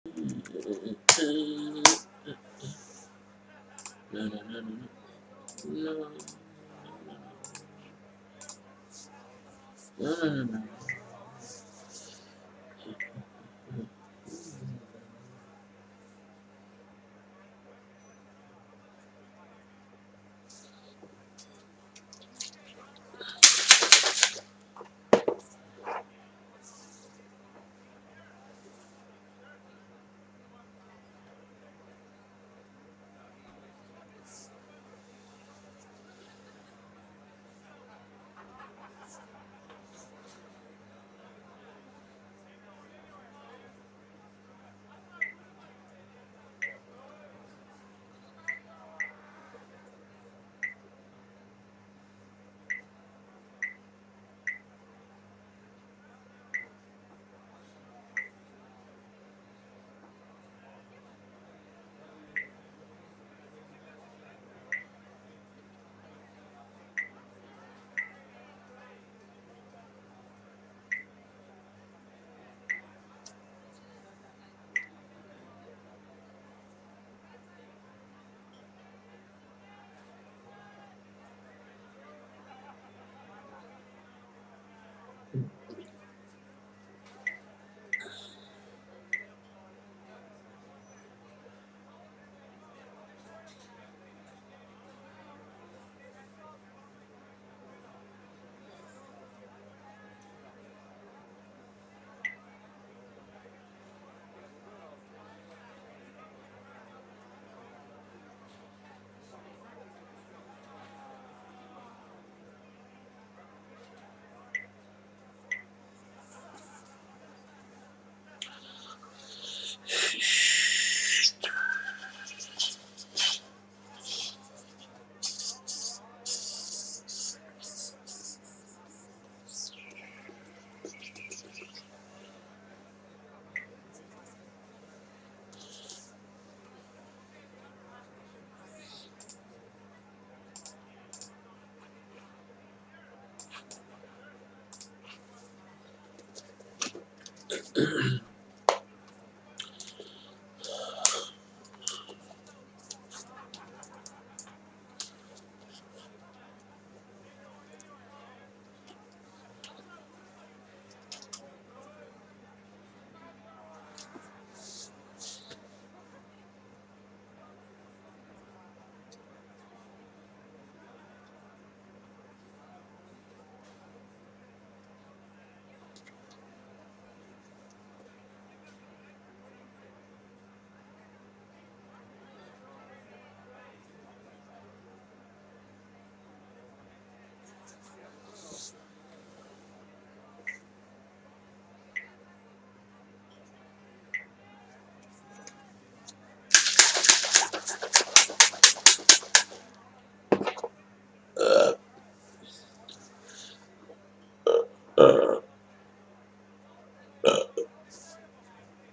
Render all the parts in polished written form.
No, no, no, no, no, no, no, no, no.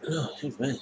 No, excuse me.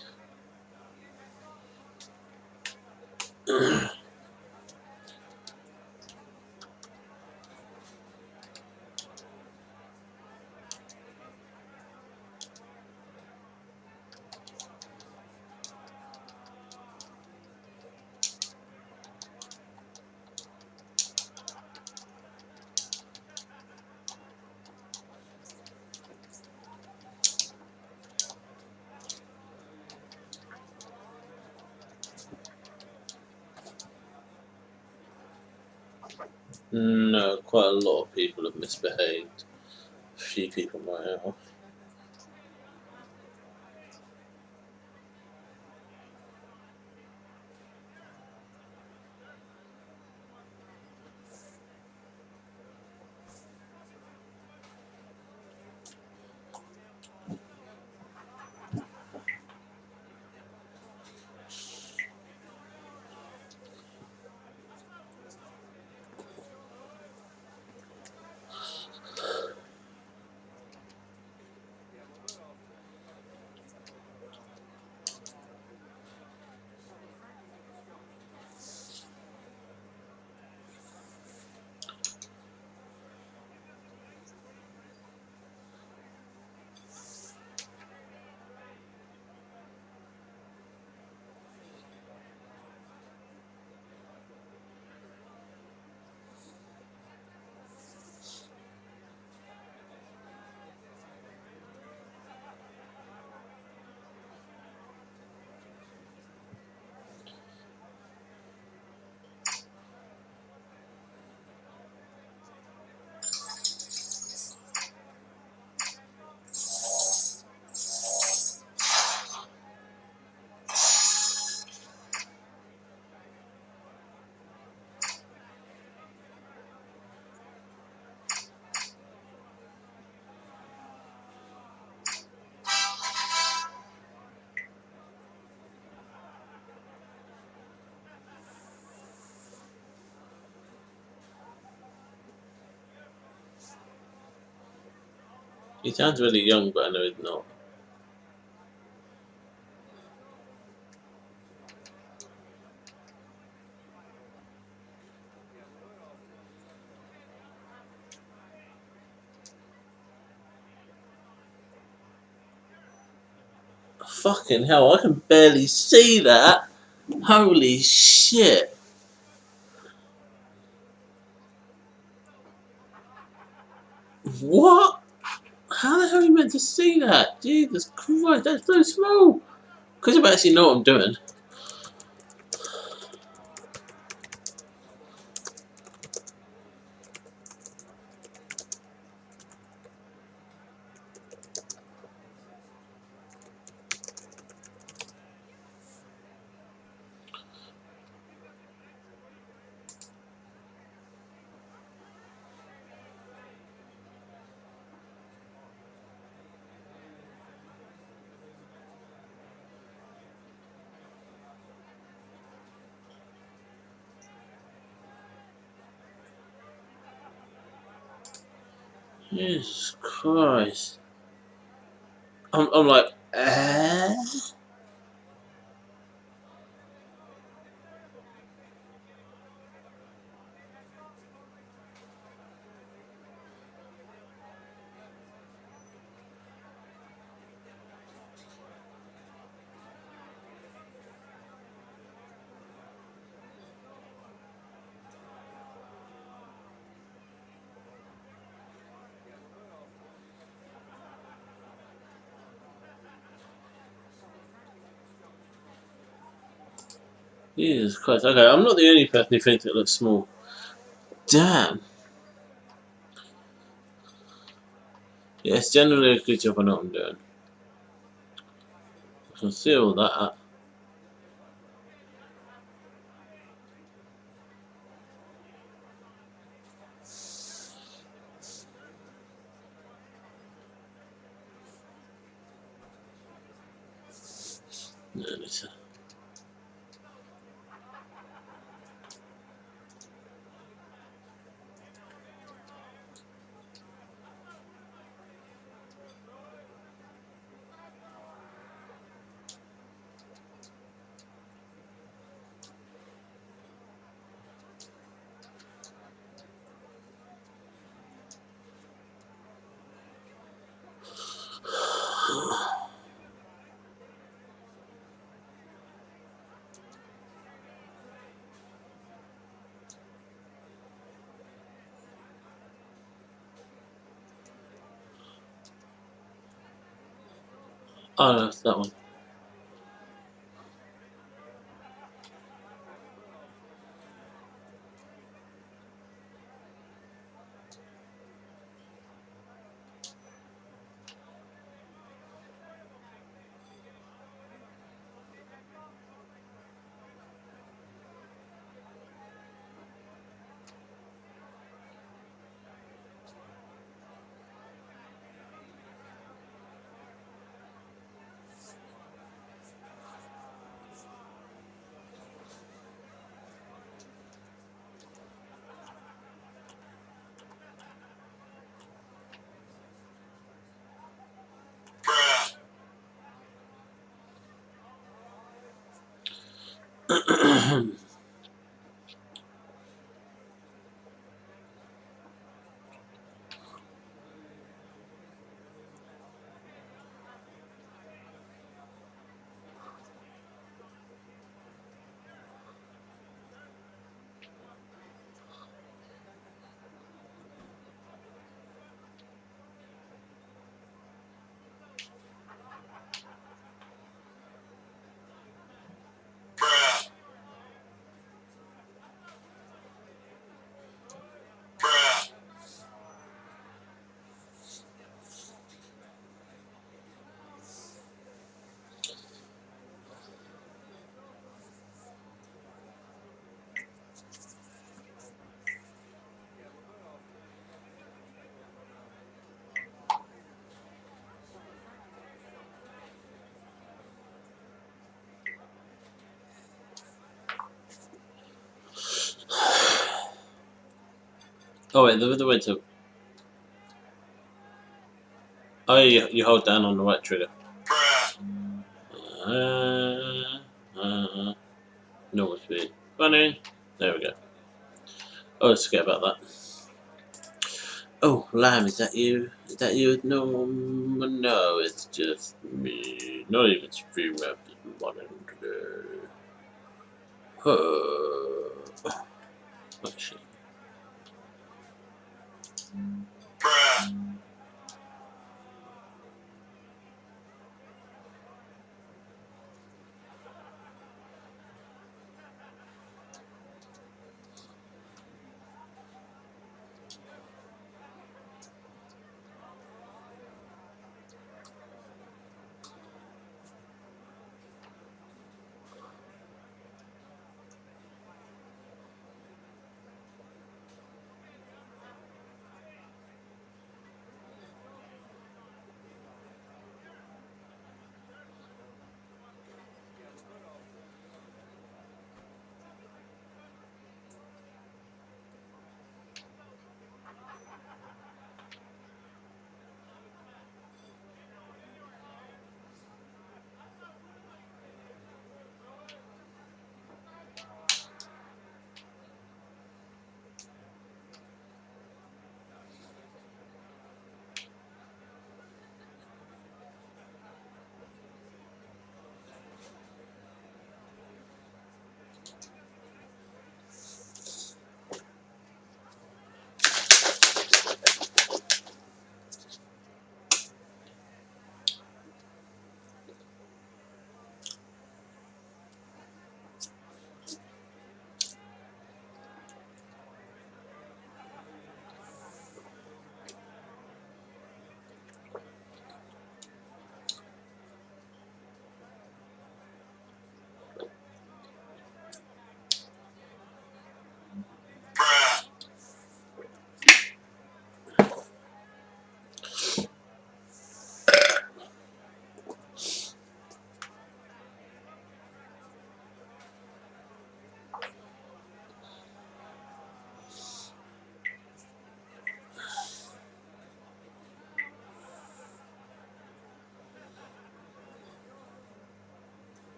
No, quite a lot of people have misbehaved. A few people might have. He sounds really young, but I know he's not. Fucking hell, I can barely see that. Holy shit. What? How the hell are you meant to see that? Jesus Christ, that's so small. Because I actually know what I'm doing. Jesus Christ. I'm like, eh? Jesus Christ. Okay, I'm not the only person who thinks it looks small. Damn. Yeah, it's generally a good job I know what I'm doing. I can see all that. No, listen. Oh, no, it's that one. Oh, wait, the winter. Oh, you hold down on the right trigger. Normal speed. Funny. There we go. Oh, let's forget about that. Oh, Lamb, is that you? Is that you? No, it's just me. Not even stream rep is running today. Oh, shit.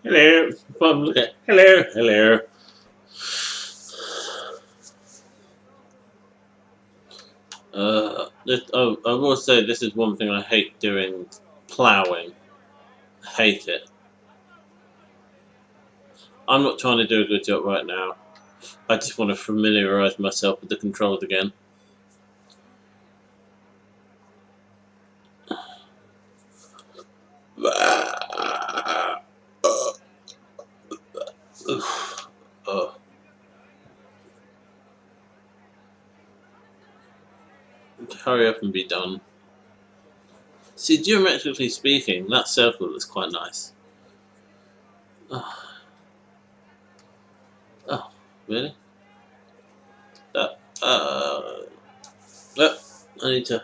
Hello. Mum, look at. Hello. Hello. I will say this is one thing I hate doing: ploughing. I hate it. I'm not trying to do a good job right now. I just want to familiarise myself with the controls again. Oh, hurry up and be done. See, geometrically speaking, that circle looks quite nice. Oh, oh really? That, oh, I need to,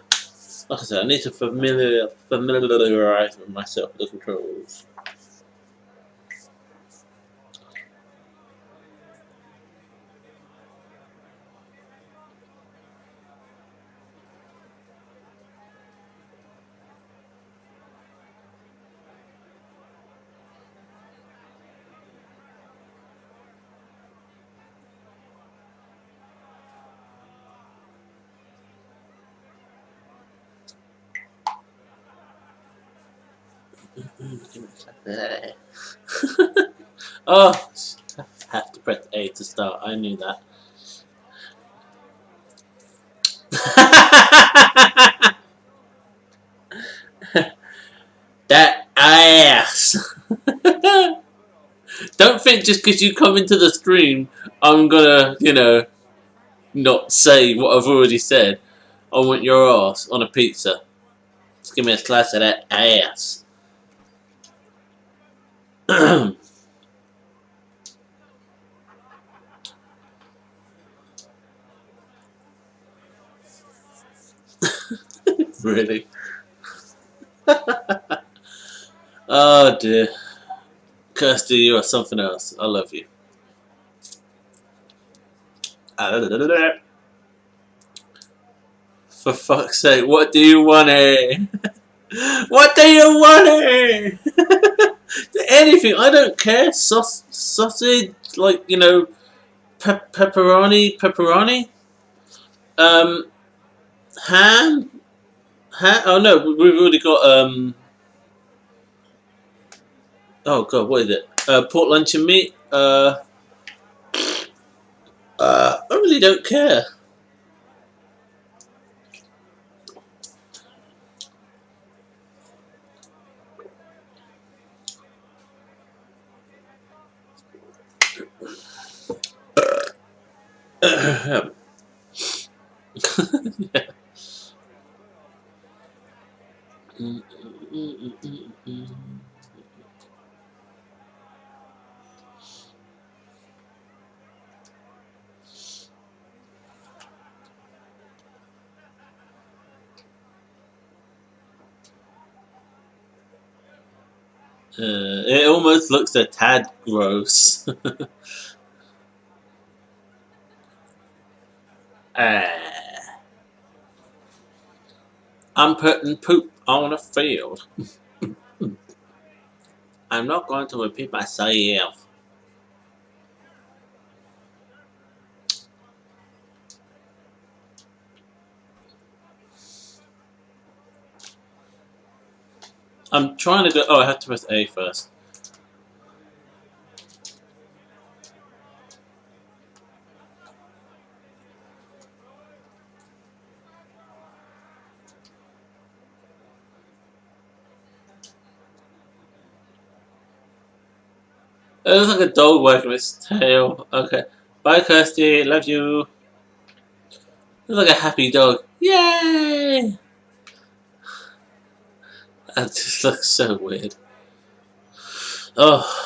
like I said, I need to familiarise myself with the controls. Oh, I have to press A to start. I knew that. That ass. Don't think just because you come into the stream, I'm gonna, not say what I've already said. I want your ass on a pizza. Just give me a slice of that ass. Really? Oh dear. Kirsty, you are something else. I love you. For fuck's sake, what do you want, eh? What do you want, eh? Anything, I don't care. Sausage, like, pepperoni. Um, ham. Oh no, we've already got Oh god, what is it? Pork luncheon meat. I really don't care. Yeah. It almost looks a tad gross. I'm putting poop on a field. I'm not going to repeat myself. I'm trying to go. Oh, I have to press A first. It looks like a dog wagging its tail. Okay. Bye, Kirsty. Love you. Looks like a happy dog. Yay! That just looks so weird. Oh.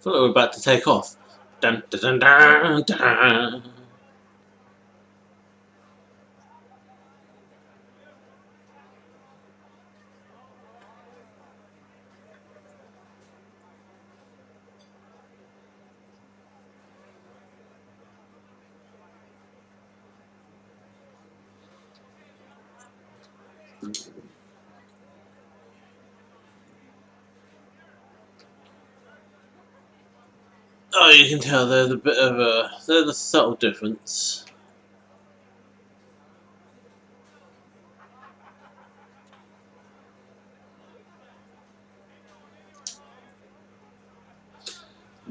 feel like we're about to take off. Dun, dun, dun, dun, dun. Oh, you can tell there's a bit of a there's a subtle difference.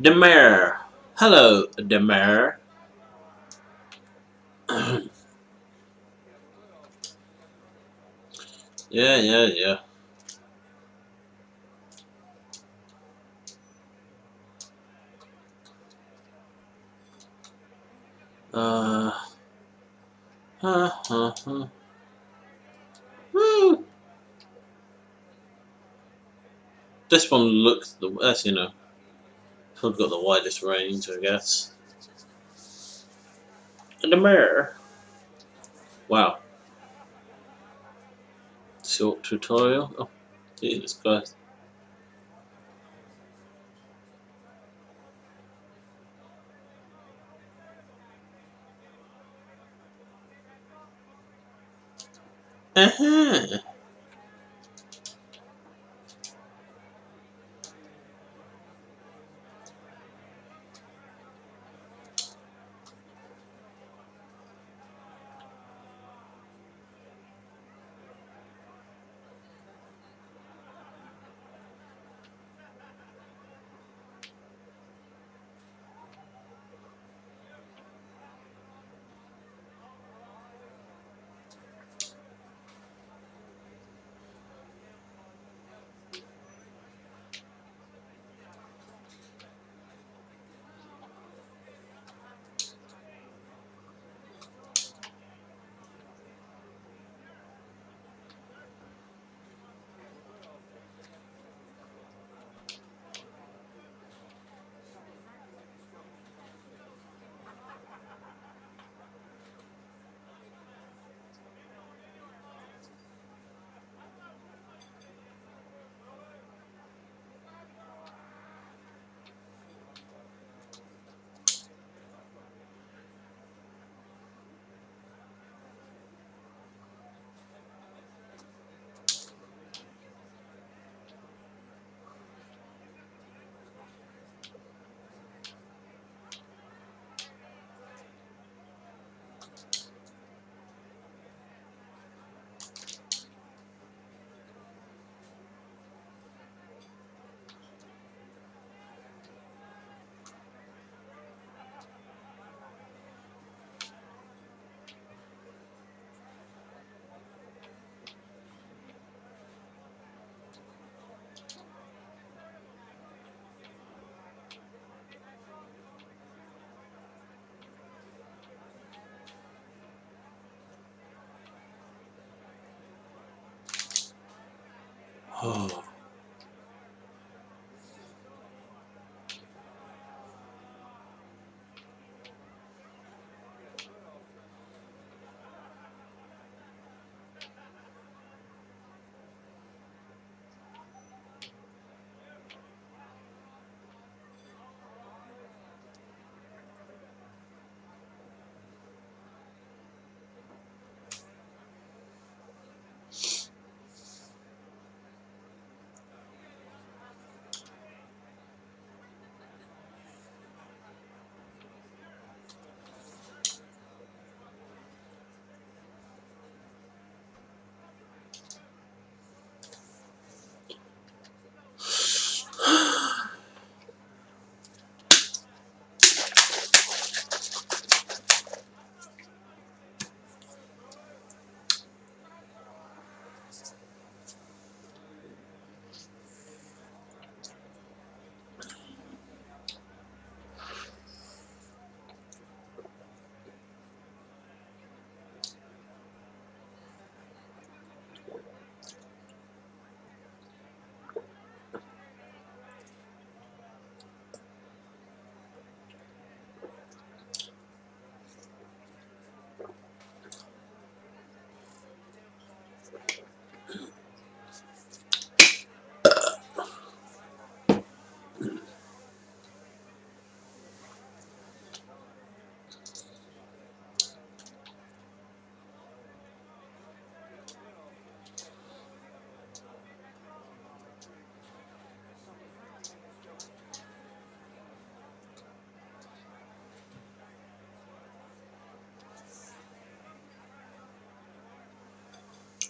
Demare. Hello, Demare. Yeah. Uh, huh. Woo. This one looks that's probably got the widest range, I guess. And the mirror. Wow. Short tutorial. Oh, Jesus Christ. Uh-huh. Oh.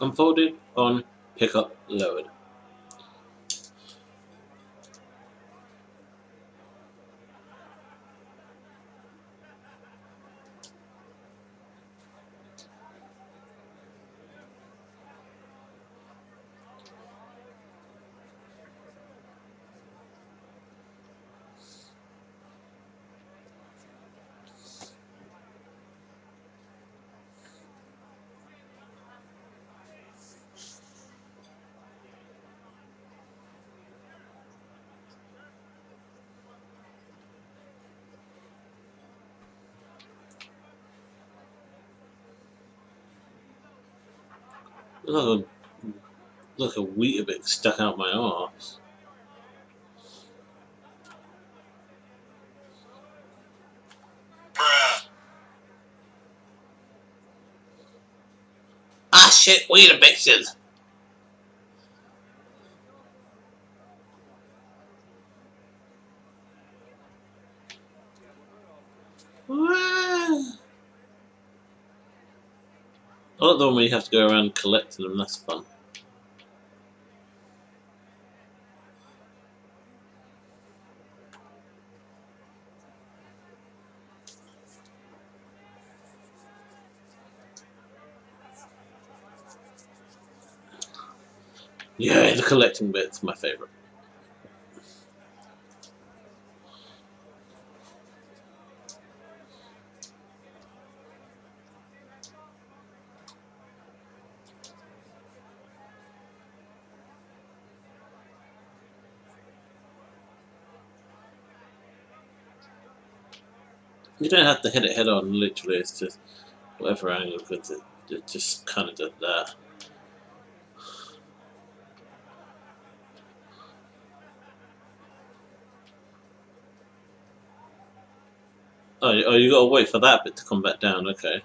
unfolded on pickup lowered. Look like a Weetabix stuck out my arse. Ah shit, Weetabixes! I like the one where you have to go around collecting them, that's fun. Yeah, the collecting bit's my favourite. You don't have to hit it head on, literally, it's just whatever angle, because it just kind of does that. Oh, you gotta wait for that bit to come back down, okay.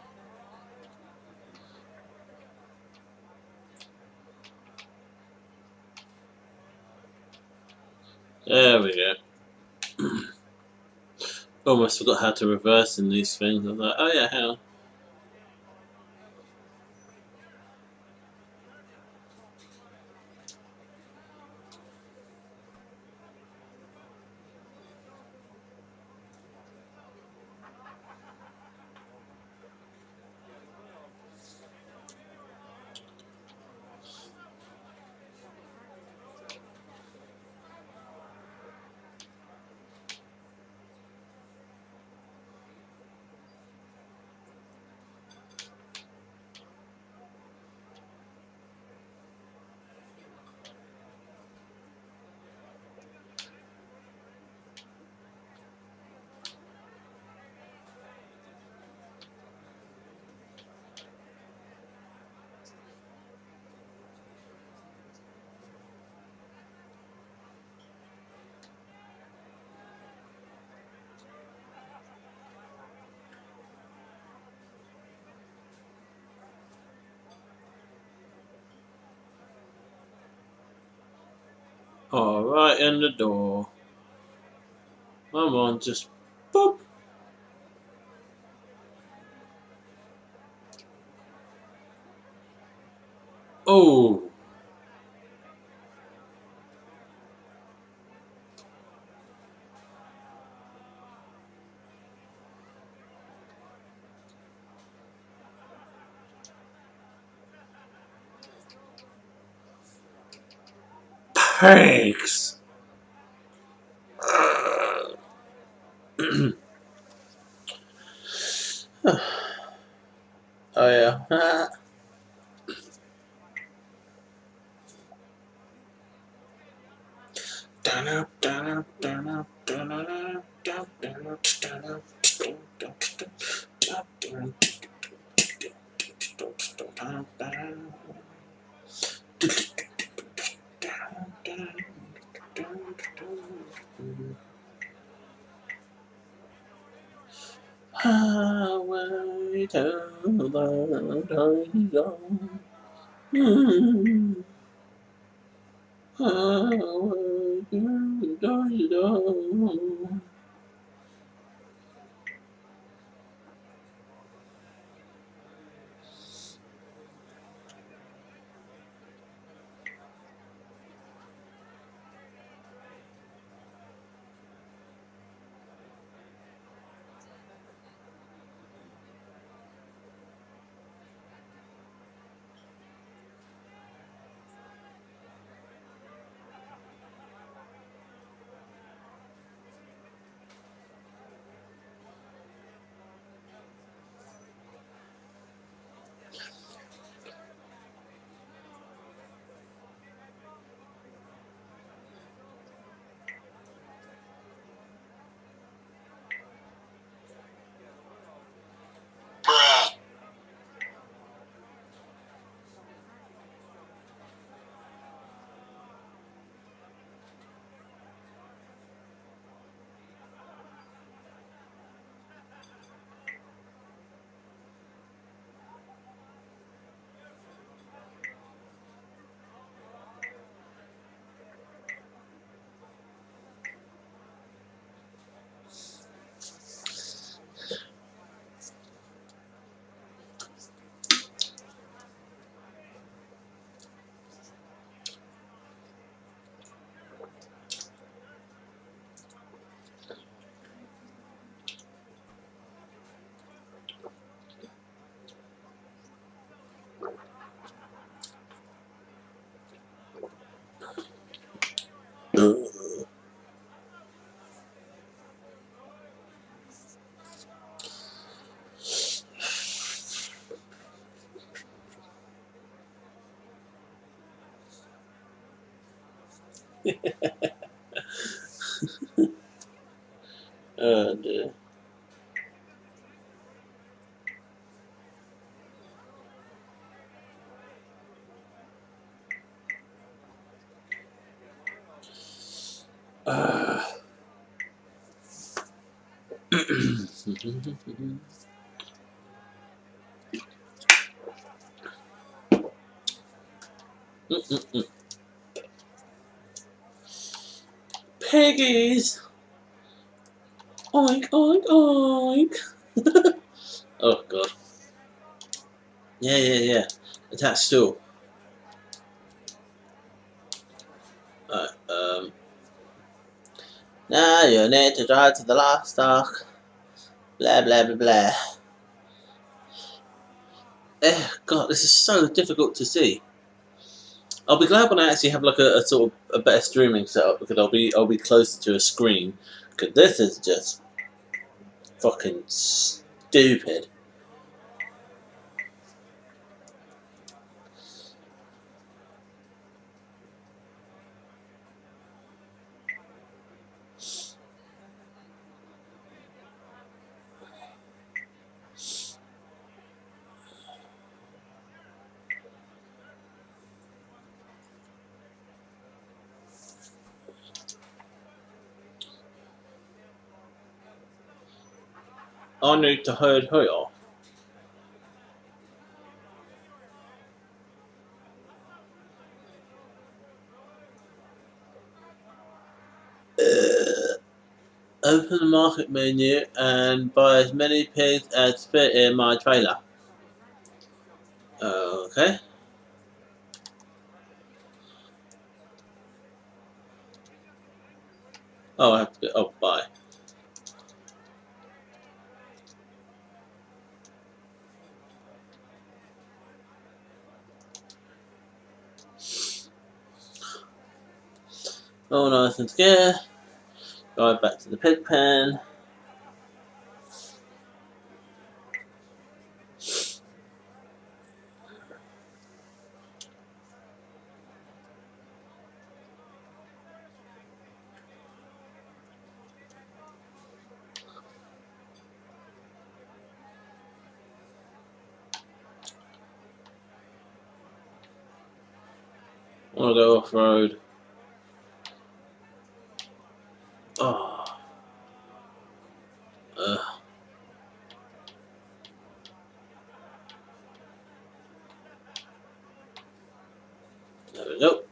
There we go. Almost forgot how to reverse in these things. I was like, oh yeah, hang on. Oh, right in the door. Come on, just boop. Oh, thanks. Oh yeah. Highway to the dirty zone. Highway to the dirty zone. Oh dear. Piggies! Oink, oink, oink! Oh god. Yeah. Attack stool. Alright, now you need to drive to the livestock. Blah blah blah blah. God, this is so difficult to see. I'll be glad when I actually have like a sort of a better streaming setup because I'll be closer to a screen. Because this is just fucking stupid. I need to herd here. Open the market menu and buy as many pigs as fit in my trailer. Okay. Oh, I have to go. Oh, buy. Oh, nice and scared. Go back to the pig pen. I want to go off road. Oh. There we go.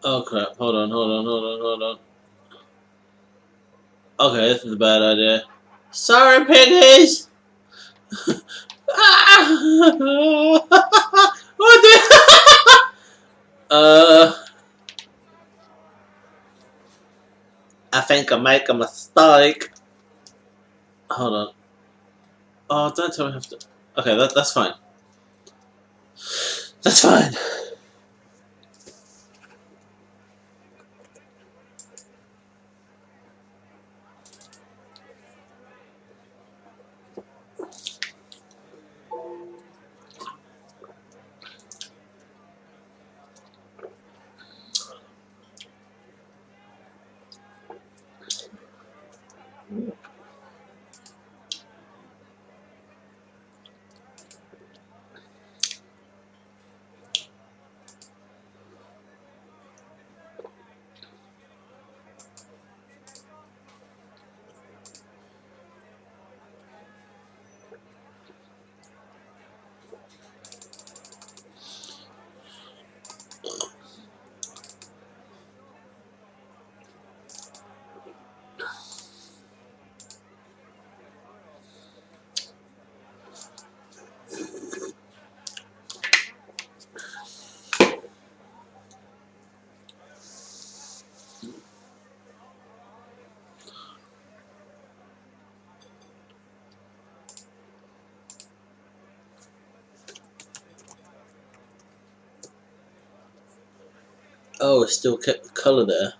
Oh crap, hold on. Okay, this is a bad idea. Sorry, piggies! What the? I think I make a mistake. Hold on. Oh, don't tell me I have to. Okay, that's fine. That's fine. Oh, it still kept the colour there.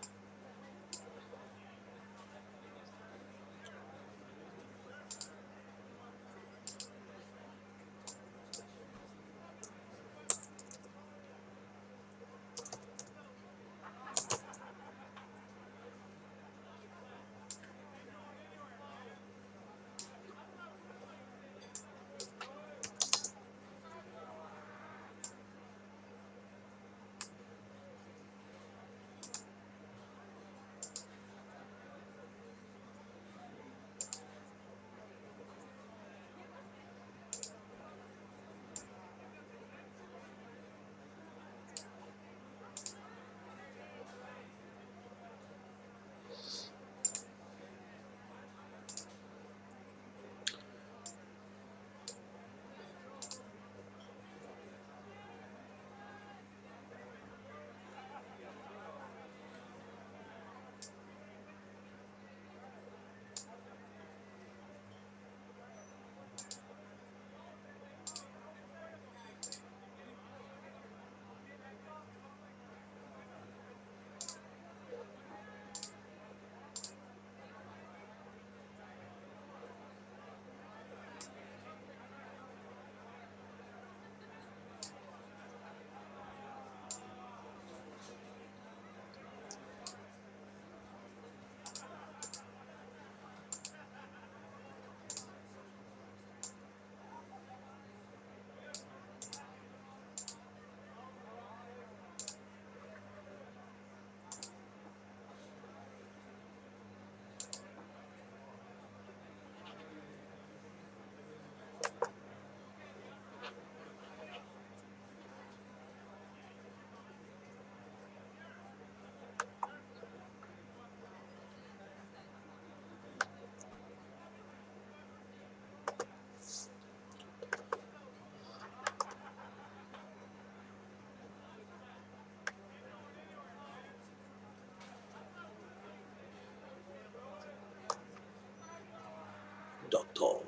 Doctor.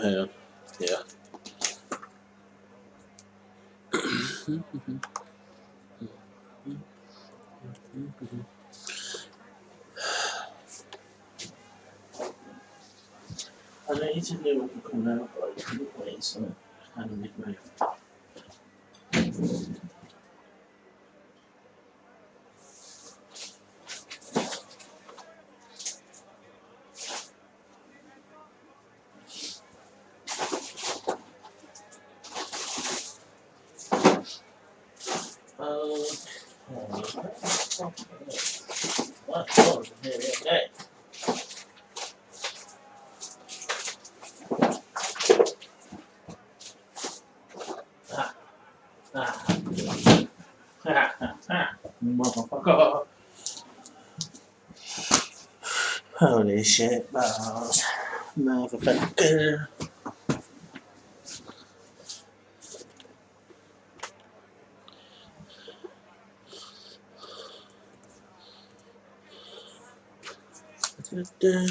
hang on. Yeah. I need to know what can come out, but I couldn't wait, so I had to make my. Okay. Motherfucker. Holy shit balls. Motherfucker. There we go.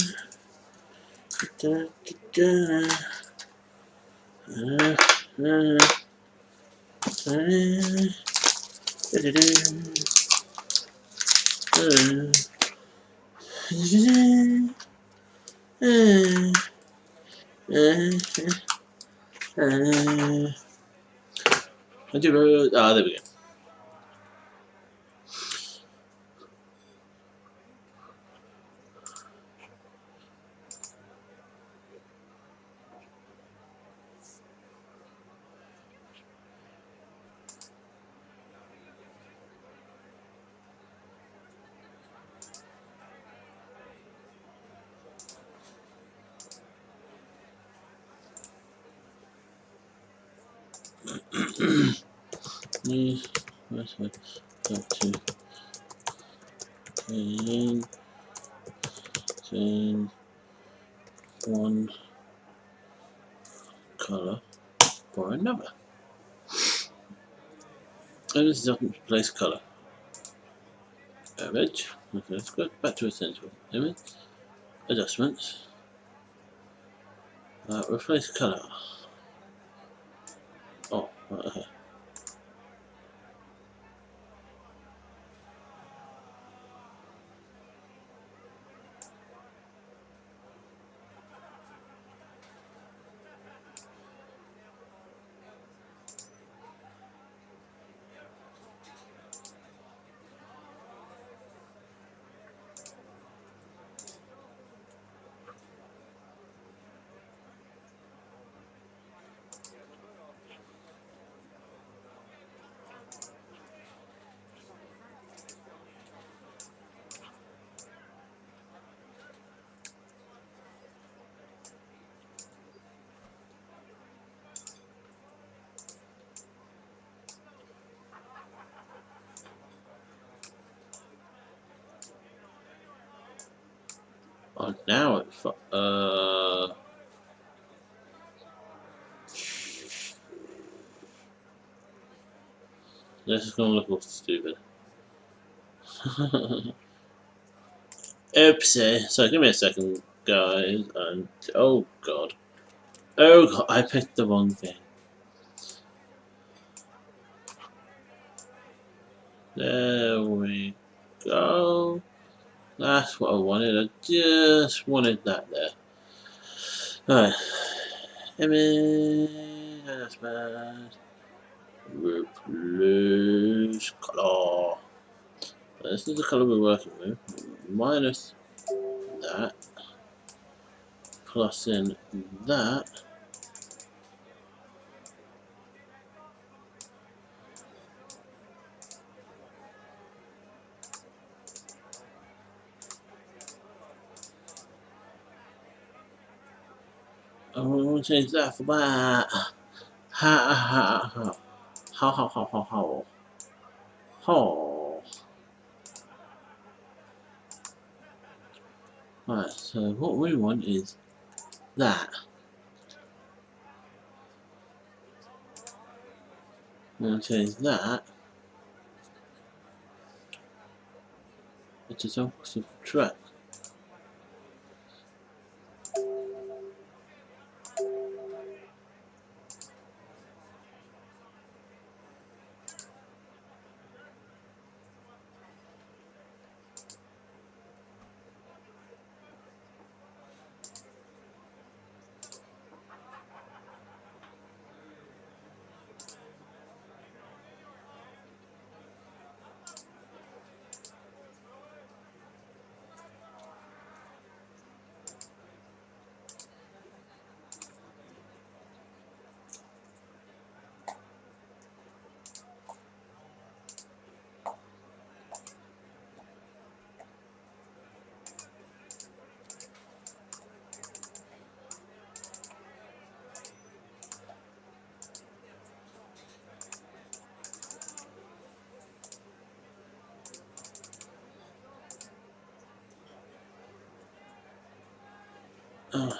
Let's go to change one color for another. And this doesn't replace color. Image. Okay, let's go back to essential. Image. Adjustments. Replace color. Oh, okay. Oh, now it. This is gonna look all stupid. Oopsie. So give me a second, guys. And oh god. Oh god, I picked the wrong thing. There we go. That's what I wanted. I just wanted that there. Alright. Image. That's bad. Replace color. This is the color we're working with. Minus that. Plus in that. I want to change that for that. Ha ha ha ha. How how how how how. How. Right, so what we want is that. I'm going to change that. Which is all subtract.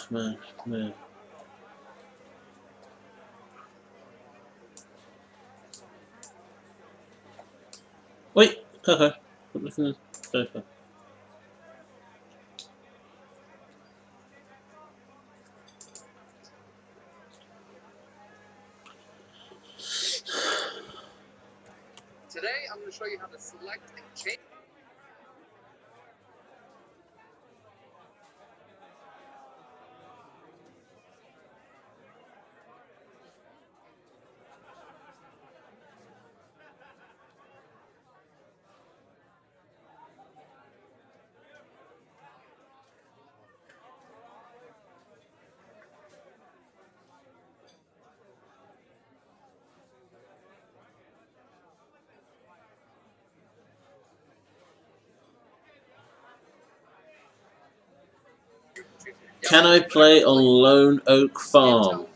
Smash, smash. Wait, Coco. Quit looking at the sofa. Today, I'm going to show you how to select and change. Can I play on Lone Oak Farm?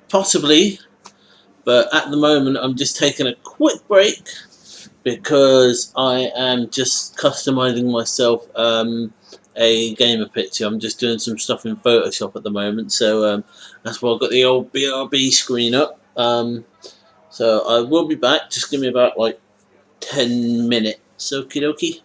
Possibly, but at the moment I'm just taking a quick break because I am just customizing myself a gamer picture. I'm just doing some stuff in Photoshop at the moment, so that's why I've got the old BRB screen up. So I will be back. Just give me about like 10 minutes. Okie dokie.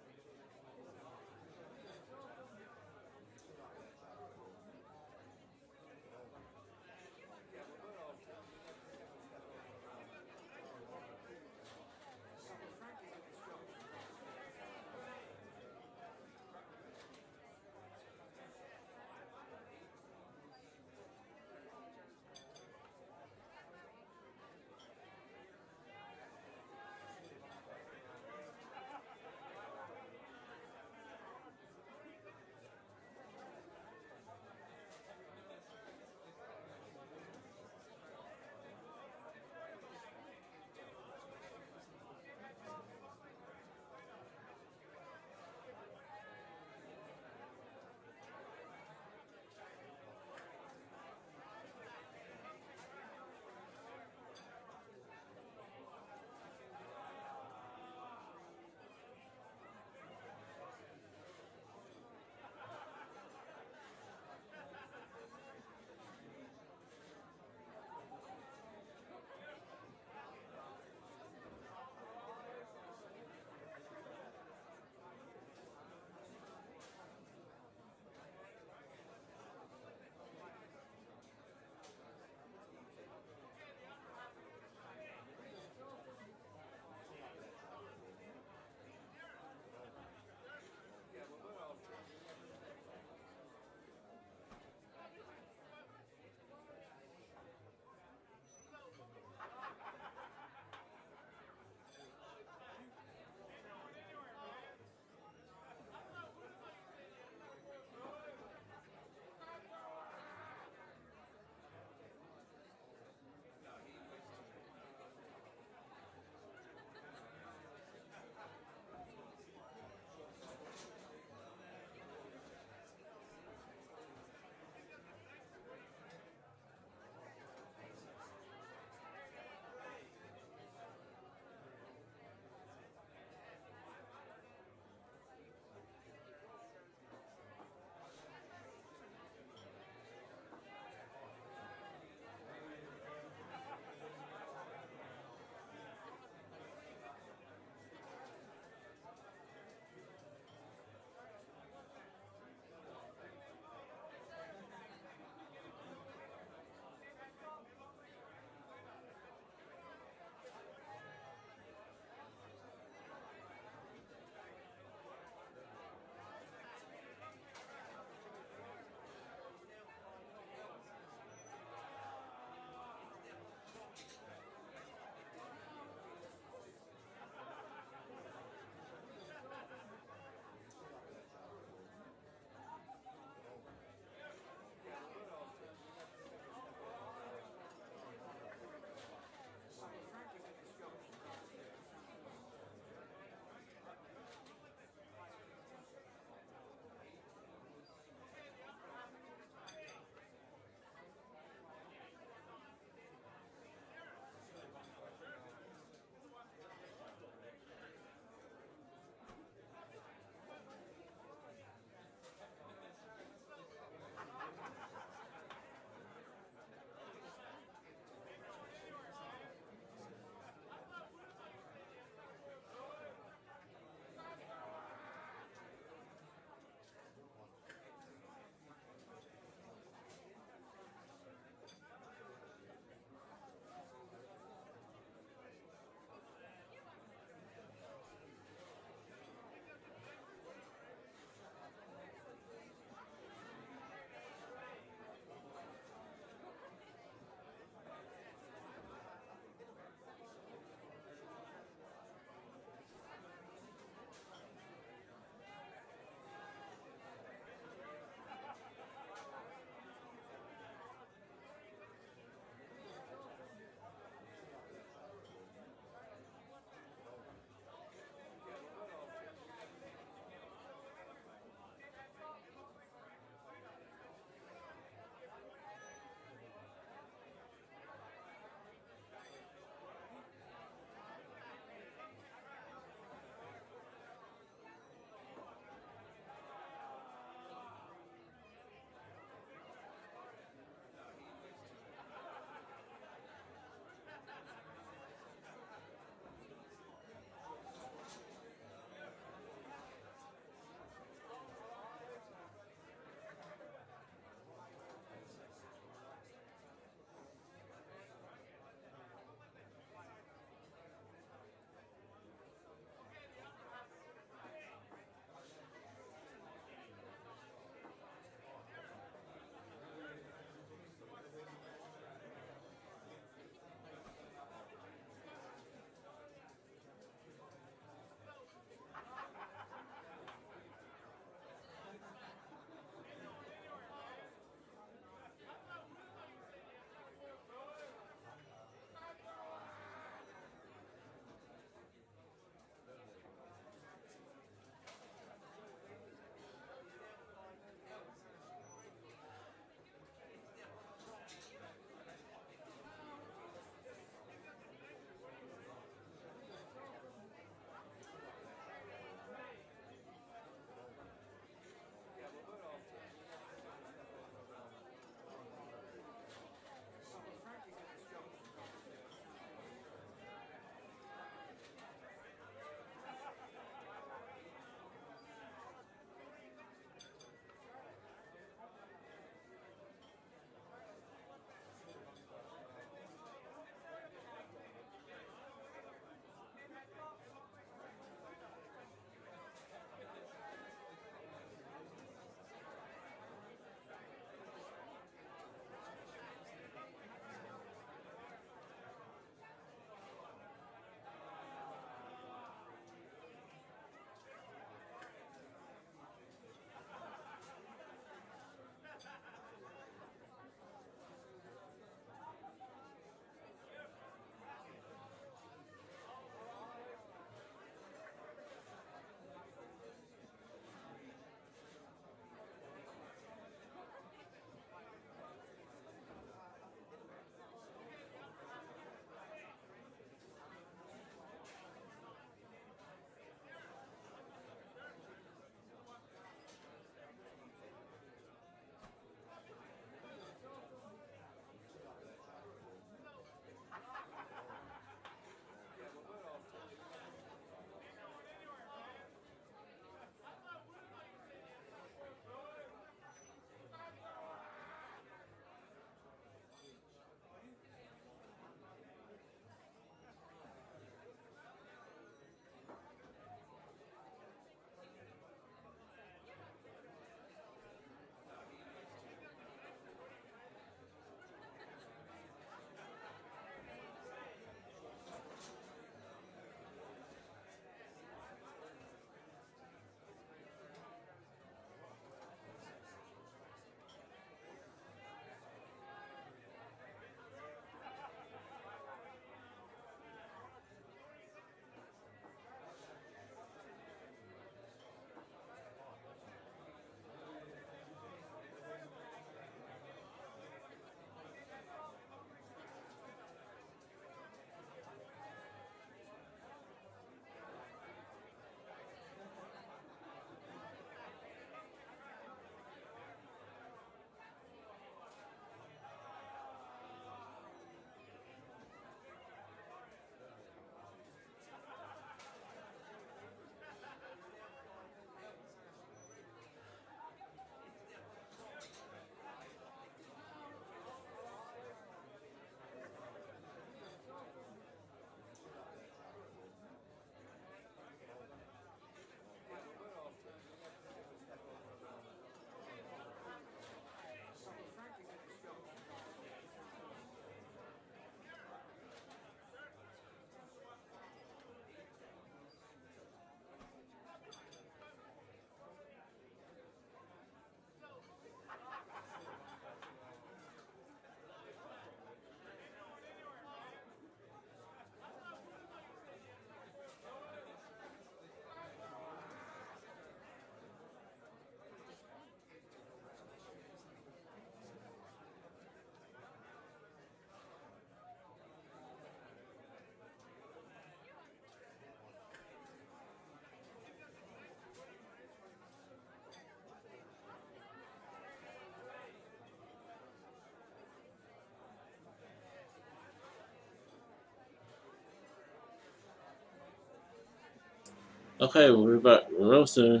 Okay, we'll be back real soon.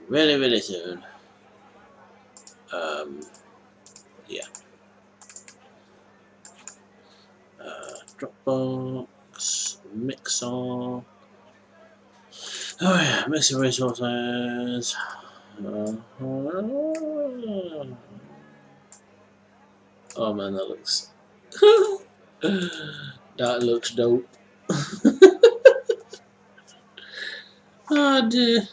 Really, really soon. Yeah. Dropbox, Mixer. Oh yeah, Mixer resources. Oh man, that looks. That looks dope. Oh dear.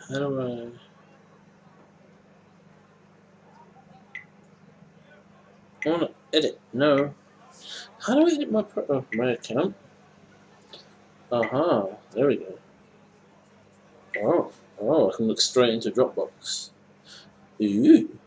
How do I want to edit? No. How do I edit my account? There we go. I can look straight into Dropbox. Ooh.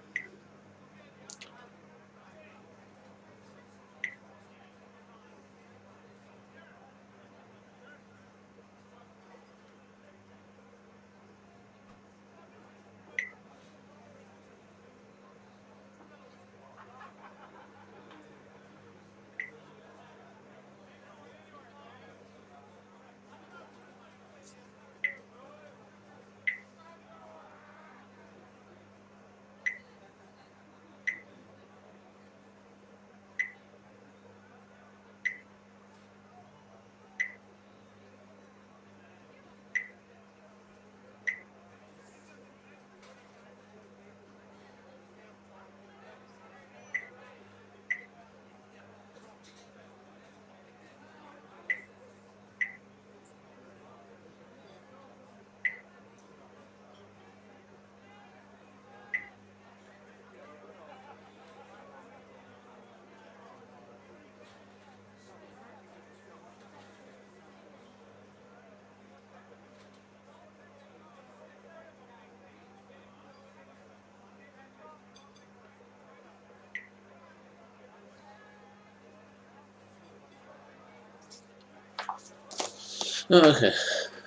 Oh, okay.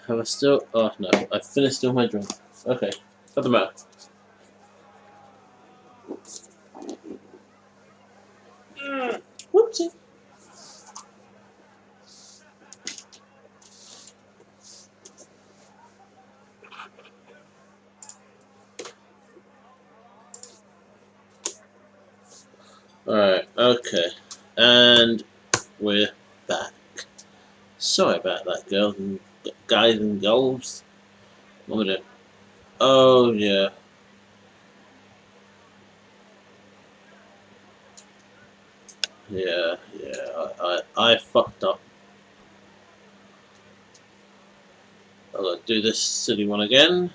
Have I still? Oh no, I finished all my drink. Okay, got them out. Whoopsie. Alright, okay. And we're back. Sorry about that, girls and guys and girls. What am I doing? Oh, yeah. I fucked up. I'll do this silly one again.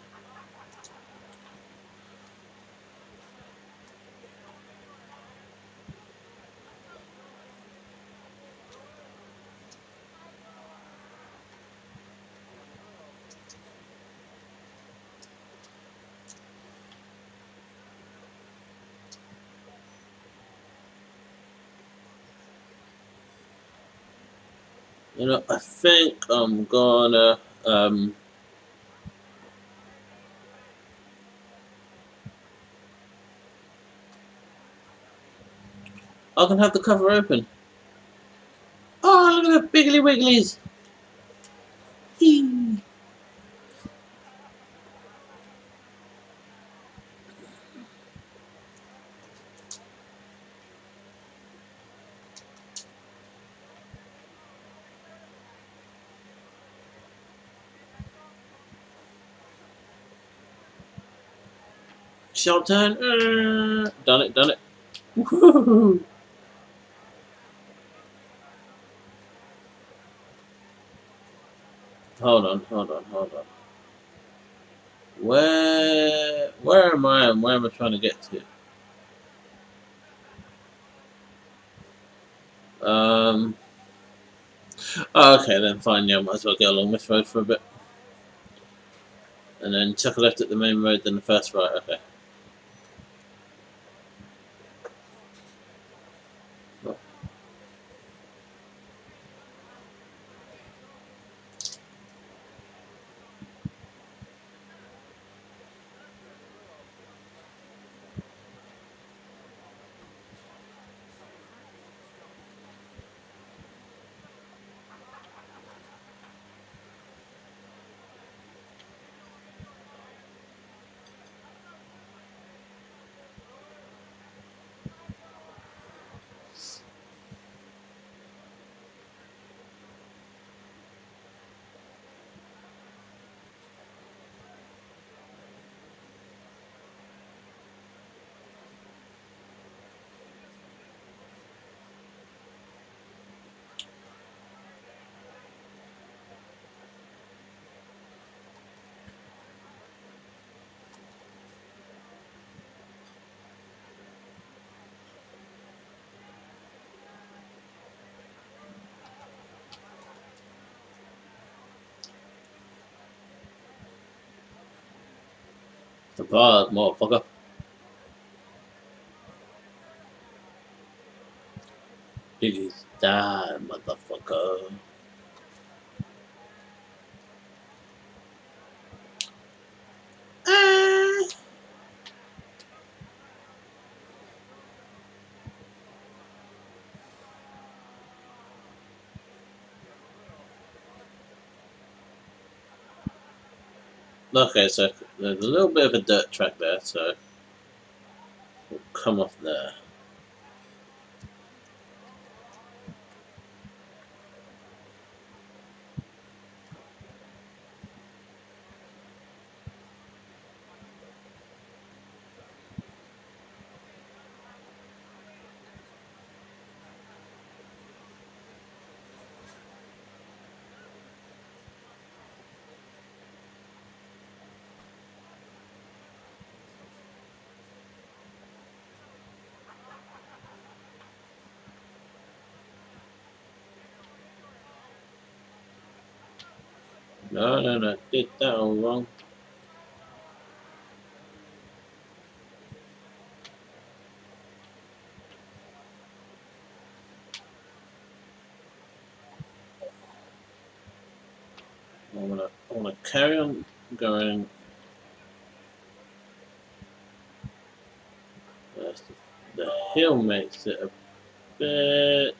You know, I think I'm gonna, I can have the cover open. Oh, look at the Biggly Wigglies! Eee. Short turn. Done it, done it. Woohoo. Hold on. Where am I and where am I trying to get to? Okay then fine, yeah, might as well go along this road for a bit. And then chuck a left at the main road, then the first right, okay. Surprise, motherfucker. Biggie's die, motherfucker. Okay, so there's a little bit of a dirt track there, so we'll come off there. No, did that all wrong. I wanna carry on going. The hill makes it a bit.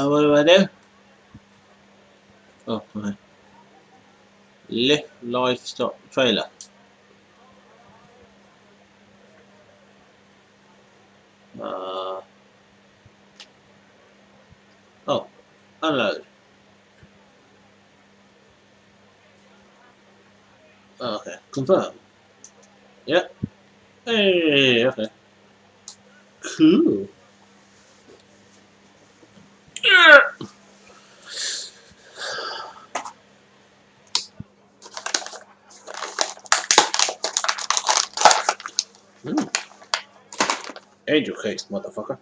What do I do? Oh, right. Lift livestock trailer. Oh, unload. Oh, okay, confirm. Yep. Hey, okay. Cool. Angel case, motherfucker.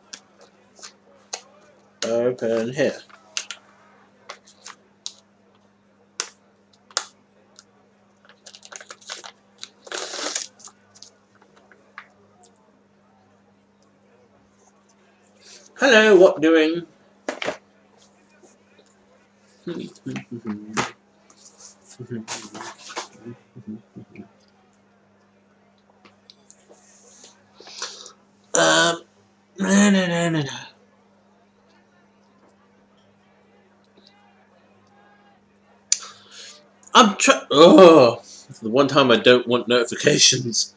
Open here. Hello, what doing? No. I'm trying. Oh, the one time I don't want notifications.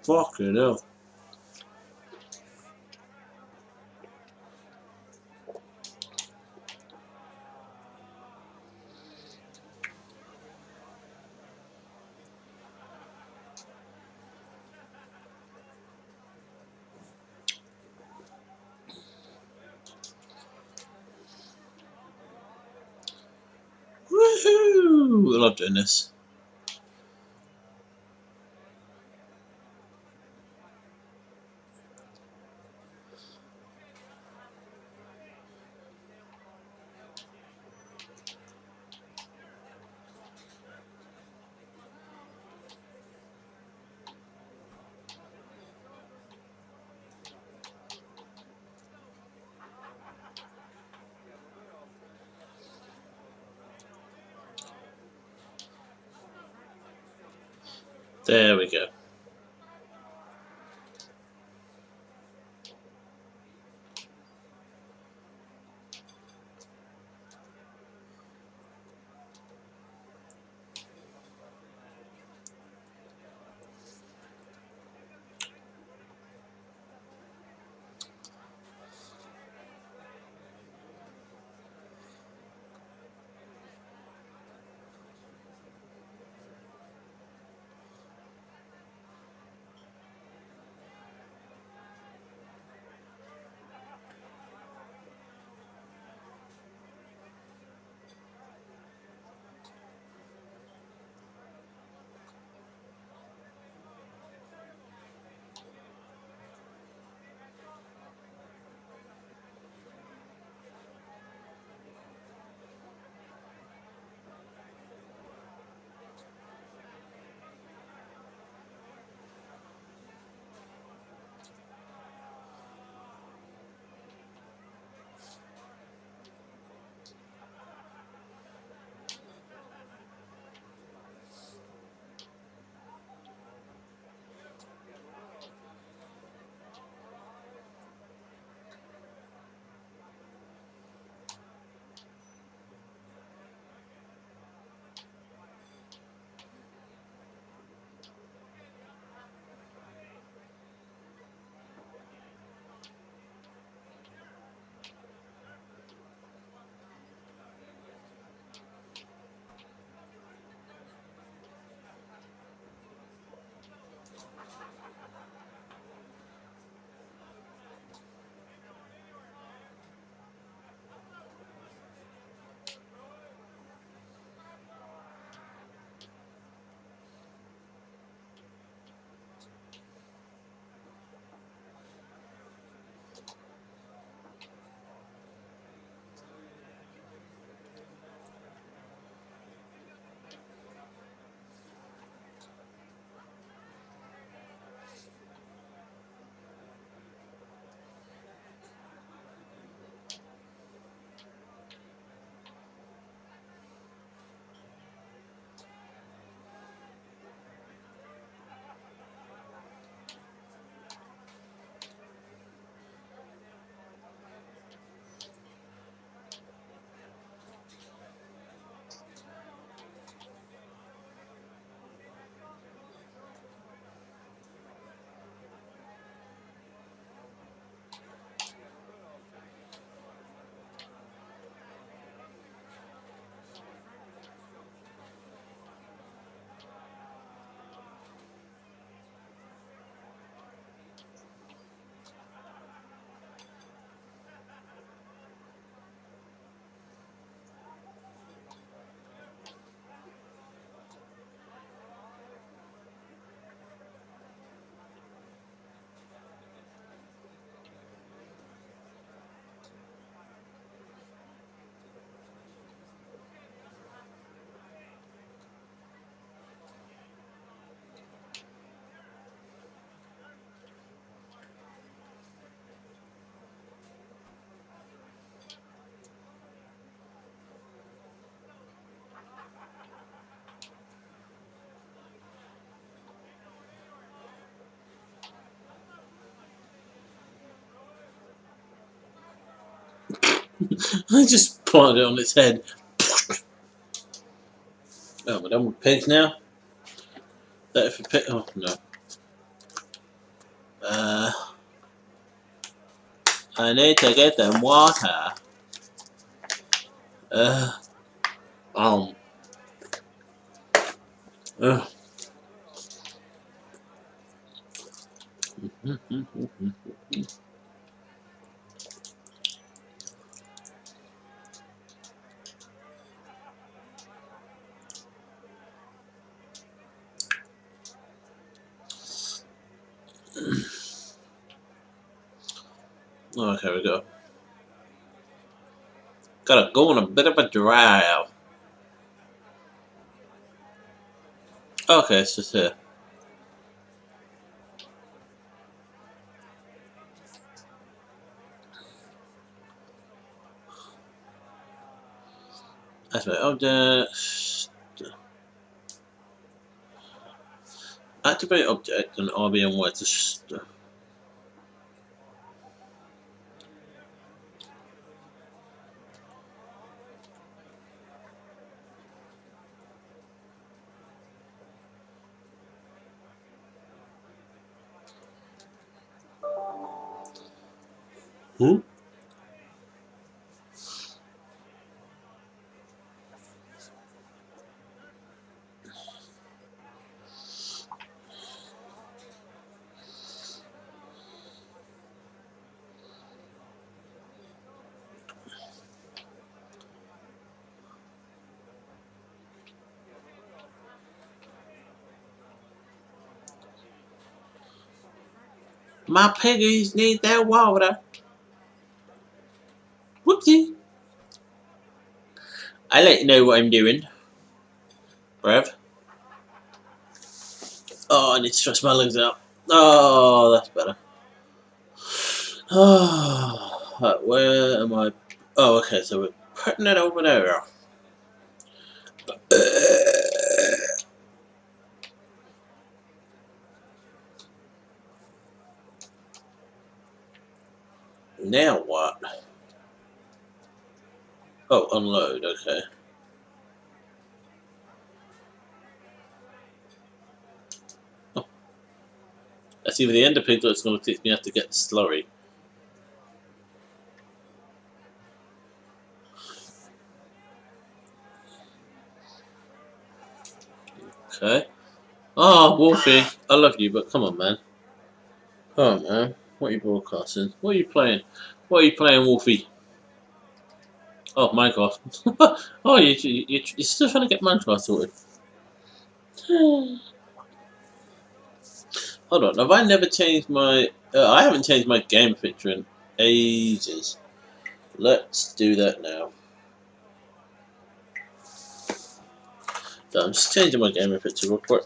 Fucking hell. Woohoo! I love doing this. There we go. I just planted it on its head. Oh, we're done with pigs now? That if a pig. Oh, no. I need to get them water. Um. Uh. Okay, we go. Gotta go on a bit of a drive. Okay, it's just here. That's my object. Activate object and RB and Y to My piggies need their water. Whoopsie. I let you know what I'm doing, bruv. Oh, I need to stretch my legs out. Oh, that's better. Oh, where am I? Oh, okay, so we're putting it over there. Now what? Oh, unload, okay. Oh. That's either the Ender Pig or it's going to teach me how to get the slurry. Okay. Oh, Wolfie, I love you, but come on, man. Come on, man. What are you broadcasting? What are you playing? What are you playing, Wolfie? Oh, Minecraft. Oh, you're still trying to get Minecraft sorted. Hold on, have I never changed my... I haven't changed my game picture in ages. Let's do that now. So I'm just changing my game picture real quick.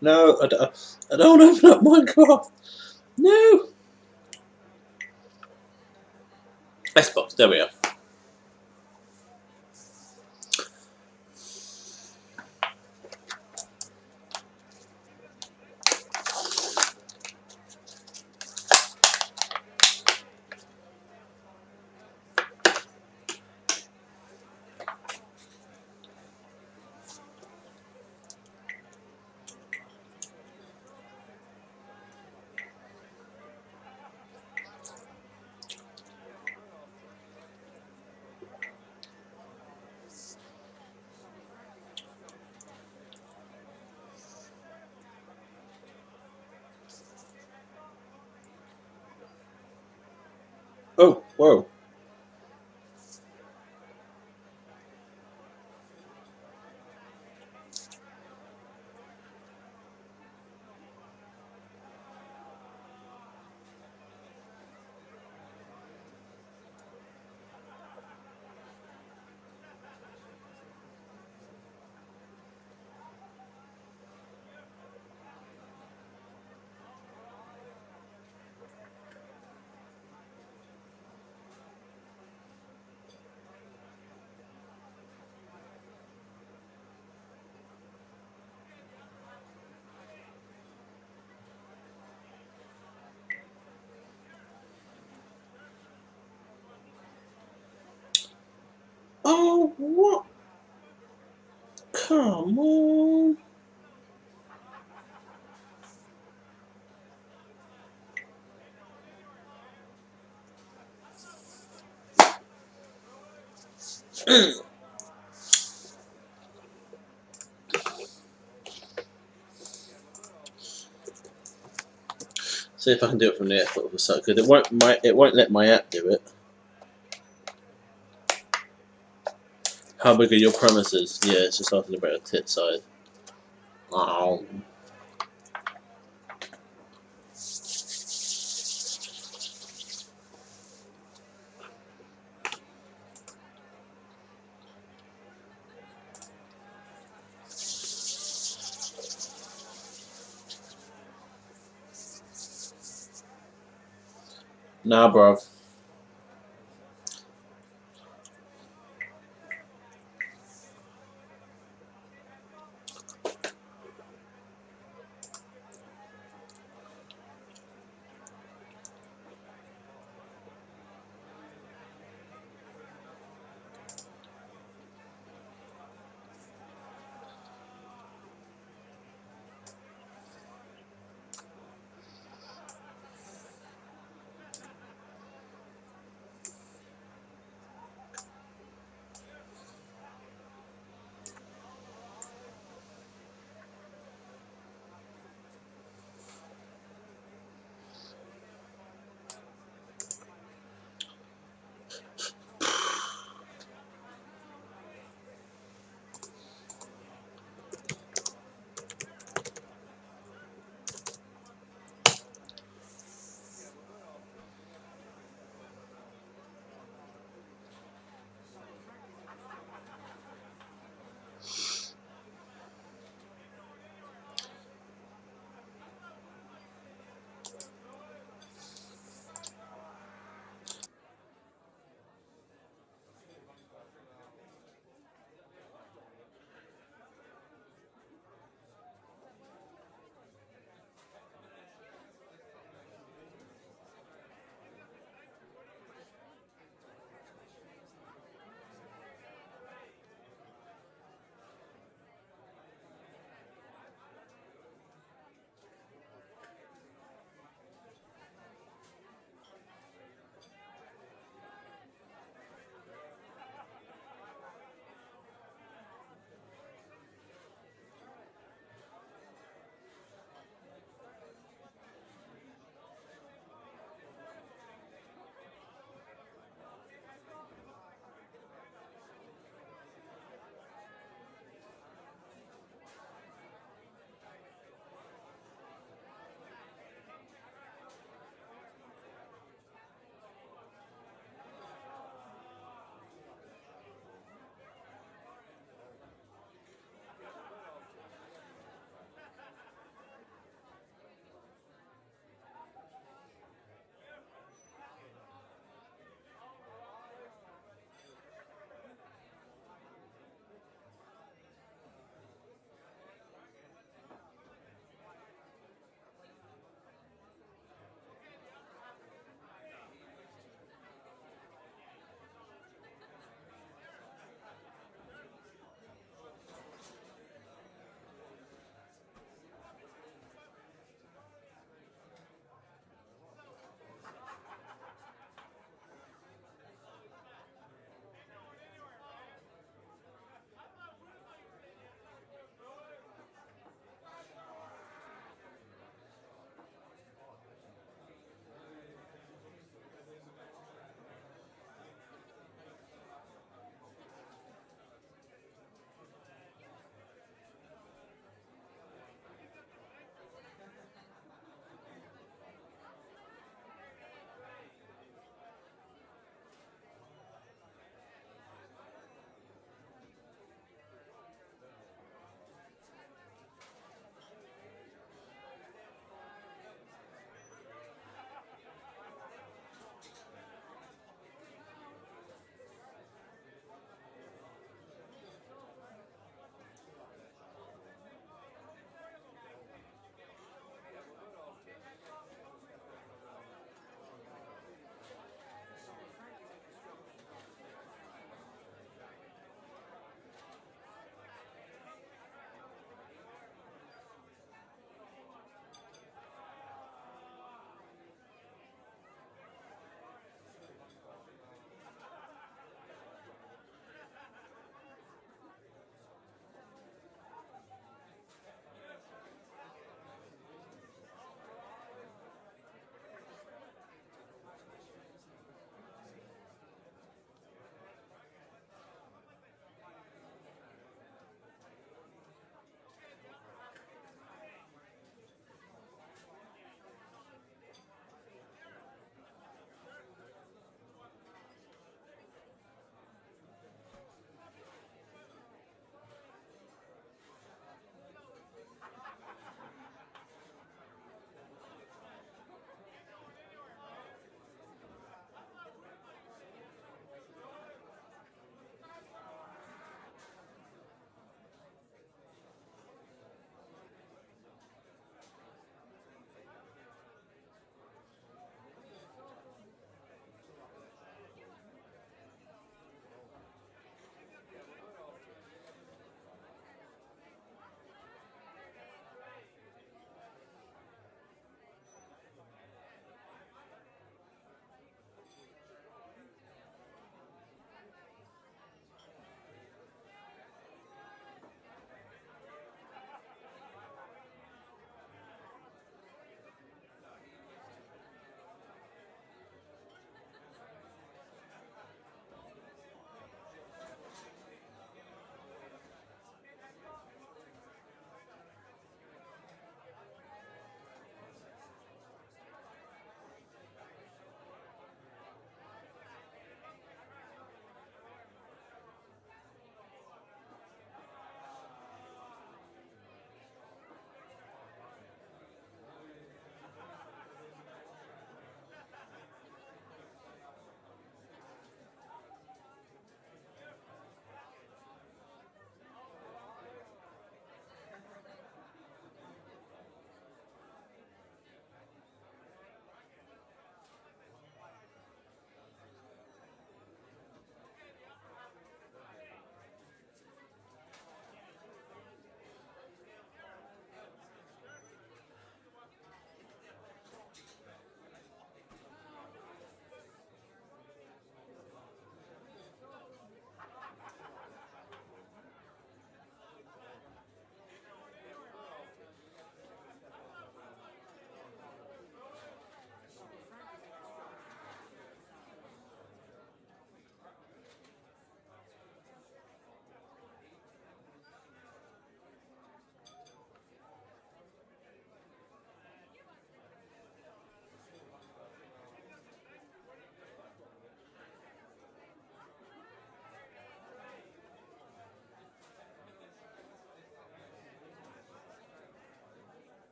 No, I don't open up Minecraft. No. Xbox, there we are. Oh, whoa. Oh, what? Come on. See if I can do it from the airport for a sec, because it won't let my app do it. How big are your premises? Yeah, it's just asking about a tit size. Oh. Nah, bro.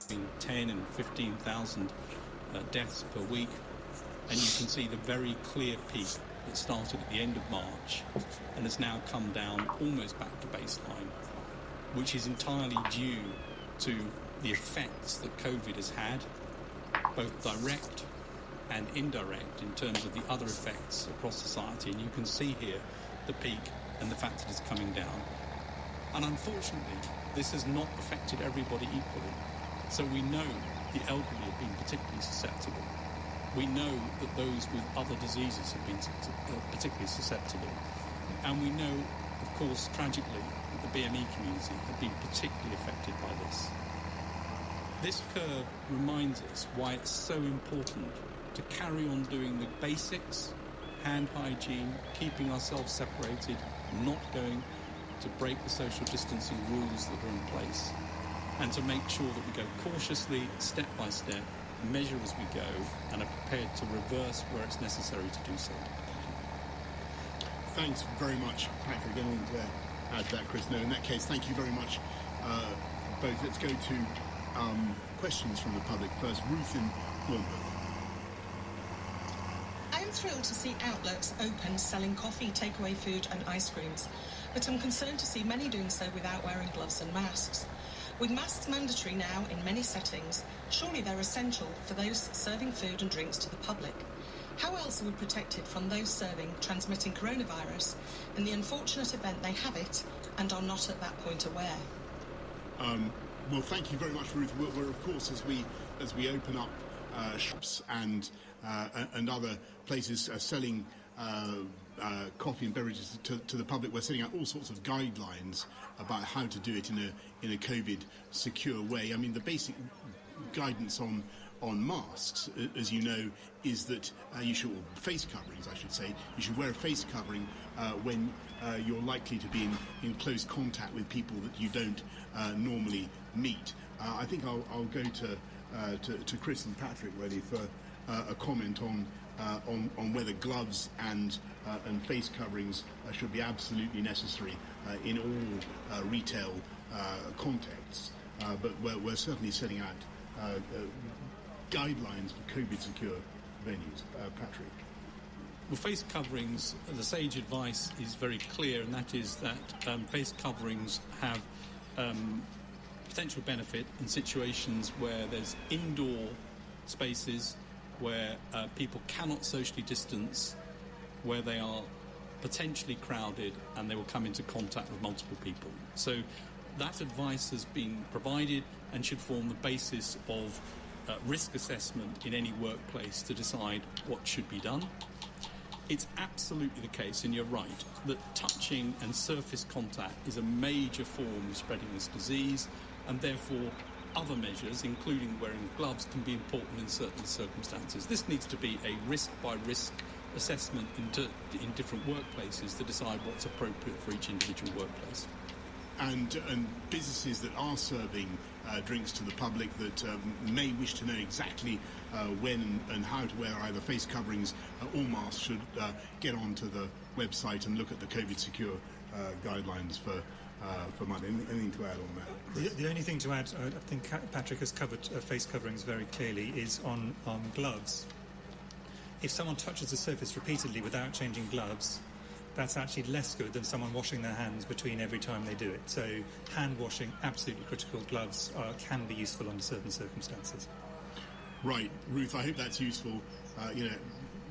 between 10 and 15,000 deaths per week, and you can see the very clear peak that started at the end of March and has now come down almost back to baseline, which is entirely due to the effects that COVID has had, both direct and indirect, in terms of the other effects across society. And you can see here the peak and the fact that it's coming down. And unfortunately, this has not affected everybody equally. So we know the elderly have been particularly susceptible. We know that those with other diseases have been particularly susceptible. And we know, of course, tragically, that the BME community have been particularly affected by this. This curve reminds us why it's so important to carry on doing the basics, hand hygiene, keeping ourselves separated, not going to break the social distancing rules that are in place, and to make sure that we go cautiously, step by step, measure as we go, and are prepared to reverse where it's necessary to do so. Thanks very much, Patrick. Anything to add to that, Chris? No, in that case, thank you very much, both. Let's go to questions from the public first. Ruth in Bournemouth. I am thrilled to see outlets open selling coffee, takeaway food and ice creams, but I'm concerned to see many doing so without wearing gloves and masks. With masks mandatory now in many settings, surely they're essential for those serving food and drinks to the public. How else are we protected from those serving transmitting coronavirus in the unfortunate event they have it and are not at that point aware? Well, thank you very much, Ruth. We're of course, as we open up shops and other places selling coffee and beverages to the public, we're setting out all sorts of guidelines about how to do it in a COVID secure way. I mean, the basic guidance on masks, as you know, is that you should, or face coverings, I should say, you should wear a face covering when you're likely to be in close contact with people that you don't normally meet. I think I'll go to Chris and Patrick really for a comment on whether gloves and face coverings should be absolutely necessary in all retail contexts. But we're certainly setting out guidelines for COVID secure venues. Patrick. Well, face coverings, the SAGE advice is very clear, and that is that face coverings have potential benefit in situations where there's indoor spaces, where people cannot socially distance, where they are potentially crowded and they will come into contact with multiple people. So that advice has been provided and should form the basis of risk assessment in any workplace to decide what should be done. It's absolutely the case, and you're right, that touching and surface contact is a major form of spreading this disease, and therefore other measures, including wearing gloves, can be important in certain circumstances. This needs to be a risk-by-risk assessment in different workplaces to decide what's appropriate for each individual workplace. And businesses that are serving drinks to the public that may wish to know exactly when and how to wear either face coverings or masks should get onto the website and look at the COVID secure guidelines for Monday. Anything to add on that? The only thing to add, I think Patrick has covered face coverings very clearly, is on gloves. If someone touches the surface repeatedly without changing gloves, that's actually less good than someone washing their hands between every time they do it. So hand washing, absolutely critical. Gloves can be useful under certain circumstances. Right, Ruth, I hope that's useful.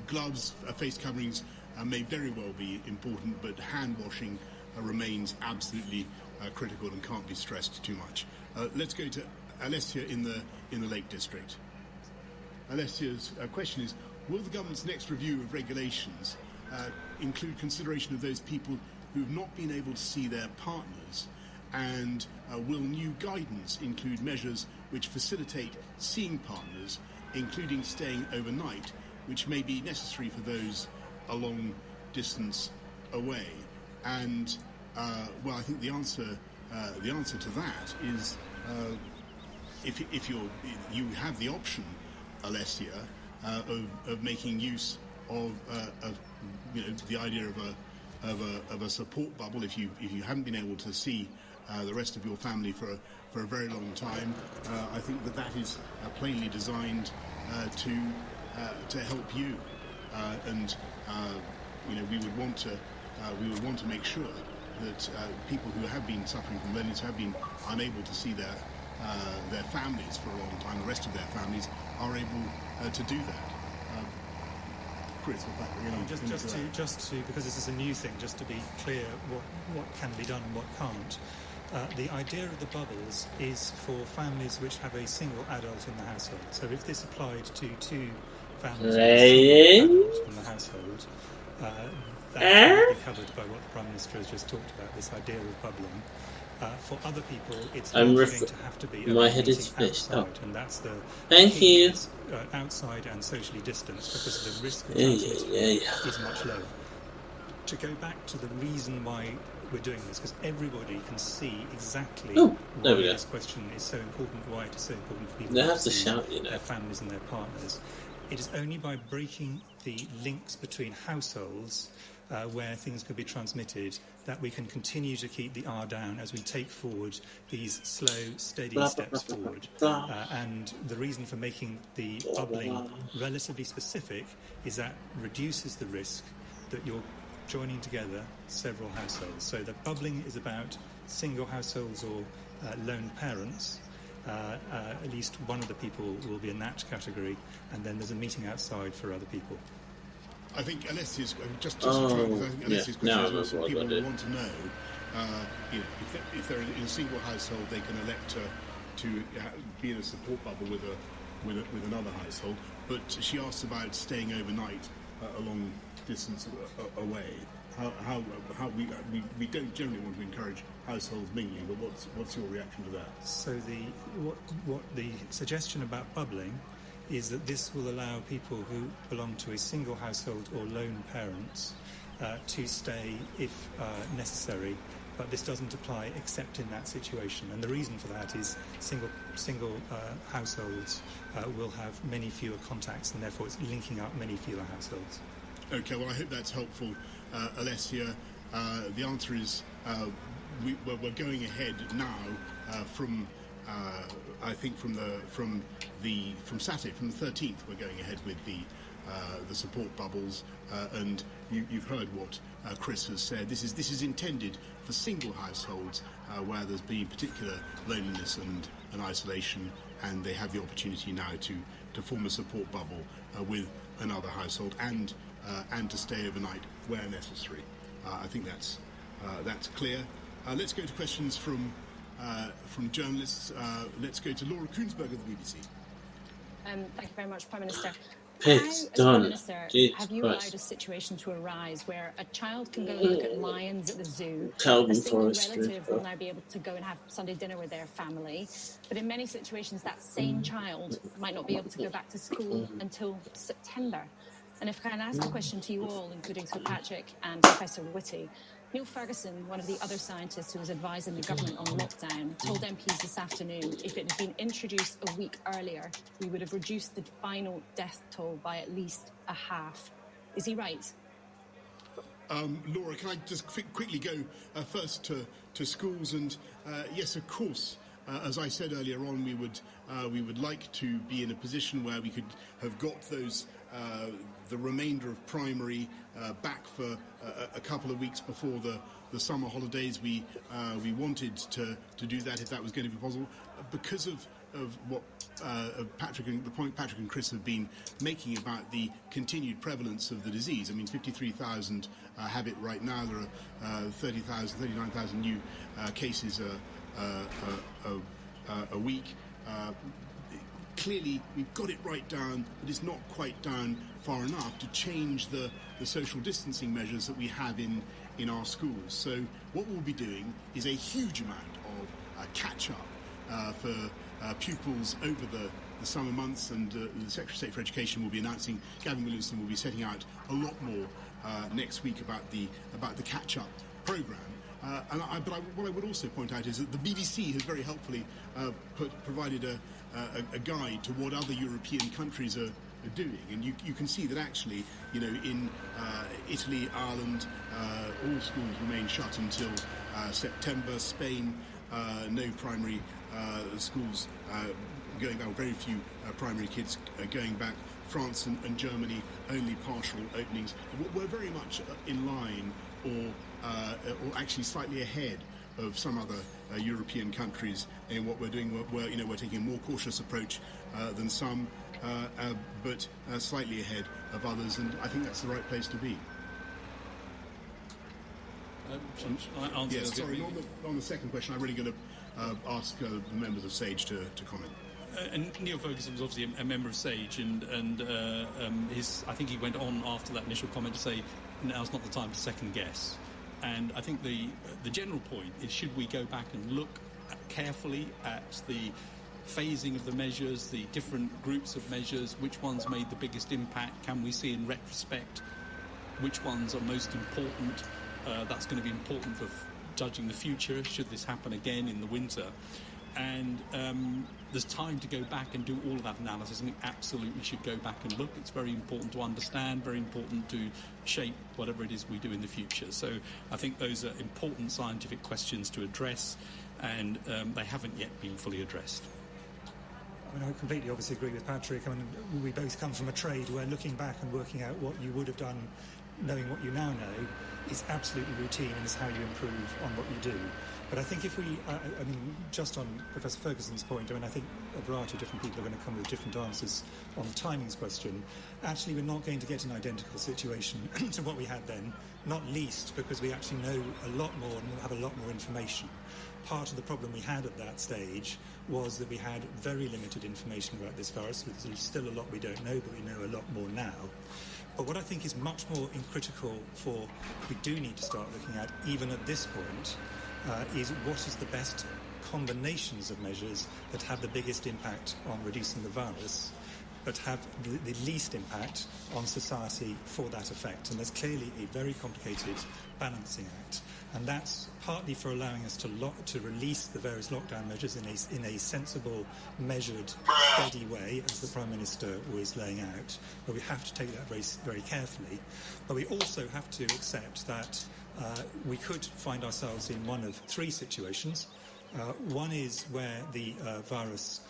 Gloves, face coverings may very well be important, but hand washing remains absolutely critical and can't be stressed too much. Let's go to Alessia in the Lake District. Alessia's question is, will the government's next review of regulations include consideration of those people who have not been able to see their partners, and will new guidance include measures which facilitate seeing partners, including staying overnight, which may be necessary for those a long distance away? And well, I think the answer to that is if you have the option, Alessia, of making use of the idea of a support bubble if you haven't been able to see the rest of your family for a very long time. I think that is plainly designed to help you, and we would want to make sure that people who have been suffering from loneliness, have been unable to see their families for a long time, the rest of their families, are able to do that. Chris, just to because this is a new thing, just to be clear what can be done and what can't. The idea of the bubbles is for families which have a single adult in the household. So if this applied to two families with a single adult in the household, that would be covered by what the Prime Minister has just talked about, this idea of bubbling. For other people, it's going to have to be my head is finished. outside, and that's the Thank you. Outside and socially distanced, because the risk of transmission is much lower. To go back to the reason why we're doing this, because everybody can see exactly why this question is so important, why it is so important for people to see their families and their partners. It is only by breaking the links between households where things could be transmitted that we can continue to keep the R down as we take forward these slow, steady steps forward. And the reason for making the bubbling relatively specific is that reduces the risk that you're joining together several households. So the bubbling is about single households or lone parents. At least one of the people will be in that category, and then there's a meeting outside for other people. I think Alessia's Alessia's question is people want to know if they're in a single household, they can elect to be in a support bubble with another household. But she asks about staying overnight a long distance away. How we don't generally want to encourage households mingling, but what's your reaction to that? So what the suggestion about bubbling is that this will allow people who belong to a single household or lone parents to stay if necessary, but this doesn't apply except in that situation. And the reason for that is single households will have many fewer contacts, and therefore it's linking up many fewer households. Okay, well, I hope that's helpful, Alessia. The answer is we're going ahead now from Saturday, from the 13th, we're going ahead with the support bubbles, and you've heard what Chris has said. This is intended for single households where there's been particular loneliness and isolation, and they have the opportunity now to form a support bubble with another household and to stay overnight where necessary. I think that's clear. Let's go to questions from journalists. Let's go to Laura Koonsberg of the BBC. Thank you very much, Prime Minister. Pigs As done. Prime Minister, Jesus have you Christ. allowed a situation to arise where a child can go and look at lions at the zoo, Calvin a single Forest relative Street. will now be able to go and have Sunday dinner with their family, but in many situations that same child might not be able to go back to school until September? And if I can ask a question to you all, including Sir Patrick and Professor Whitty, Neil Ferguson, one of the other scientists who was advising the government on lockdown, told MPs this afternoon if it had been introduced a week earlier, we would have reduced the final death toll by at least a half. Is he right? Laura, can I just quickly go first to schools? And yes, of course, as I said earlier on, we would like to be in a position where we could have got those the remainder of primary back for a couple of weeks before the summer holidays. We wanted to do that if that was going to be possible, because of what the point Patrick and Chris have been making about the continued prevalence of the disease. I mean, 53,000 have it right now. There are 39,000 new cases a week. Clearly, we've got it right down, but it's not quite down far enough to change the social distancing measures that we have in our schools. So what we'll be doing is a huge amount of catch-up for pupils over the summer months, and the Secretary of State for Education will be announcing, Gavin Williamson will be setting out a lot more next week about the catch-up programme. What I would also point out is that the BBC has very helpfully provided a guide to what other European countries are doing, and you can see that actually, in Italy, Ireland, all schools remain shut until September. Spain no primary schools going back, very few primary kids going back. France and Germany, only partial openings. We're very much in line or actually slightly ahead of some other European countries in what we're doing. We're taking a more cautious approach than some, but slightly ahead of others, and I think that's the right place to be. Sorry, on the second question, I'm really going to ask the members of SAGE to comment. And Neil Ferguson was obviously a member of SAGE, and I think he went on after that initial comment to say now's not the time to second guess. And I think the general point is, should we go back and look carefully at the phasing of the measures, the different groups of measures, which ones made the biggest impact? Can we see in retrospect which ones are most important? That's going to be important for judging the future, should this happen again in the winter. And there's time to go back and do all of that analysis, and we absolutely should go back and look. It's very important to understand, very important to shape whatever it is we do in the future. So I think those are important scientific questions to address, and they haven't yet been fully addressed. I mean, I completely obviously agree with Patrick. I mean, we both come from a trade where looking back and working out what you would have done, knowing what you now know, is absolutely routine and is how you improve on what you do. But I think if we, I mean, just on Professor Ferguson's point, I mean, I think a variety of different people are going to come with different answers on the timings question. Actually, we're not going to get an identical situation to what we had then, not least because we actually know a lot more and we'll have a lot more information. Part of the problem we had at that stage was that we had very limited information about this virus. There's still a lot we don't know, but we know a lot more now. But what I think is much more critical for, we do need to start looking at, even at this point, is what is the best combinations of measures that have the biggest impact on reducing the virus, but have the least impact on society for that effect. And there's clearly a very complicated balancing act. And that's partly for allowing us to release the various lockdown measures in a sensible, measured, steady way, as the Prime Minister was laying out. But we have to take that very, very carefully. But we also have to accept that we could find ourselves in one of three situations. One is where the virus,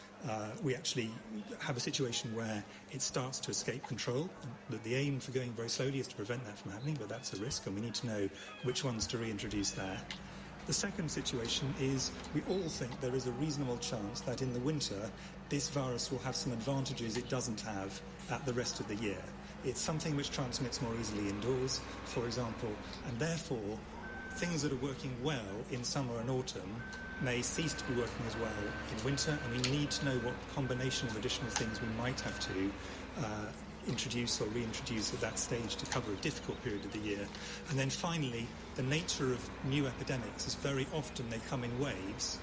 we actually have a situation where it starts to escape control. The aim for going very slowly is to prevent that from happening, but that's a risk, and we need to know which ones to reintroduce there. The second situation is we all think there is a reasonable chance that in the winter this virus will have some advantages it doesn't have at the rest of the year. It's something which transmits more easily indoors, for example, and therefore things that are working well in summer and autumn may cease to be working as well in winter, and we need to know what combination of additional things we might have to introduce or reintroduce at that stage to cover a difficult period of the year. And then finally, the nature of new epidemics is very often they come in waves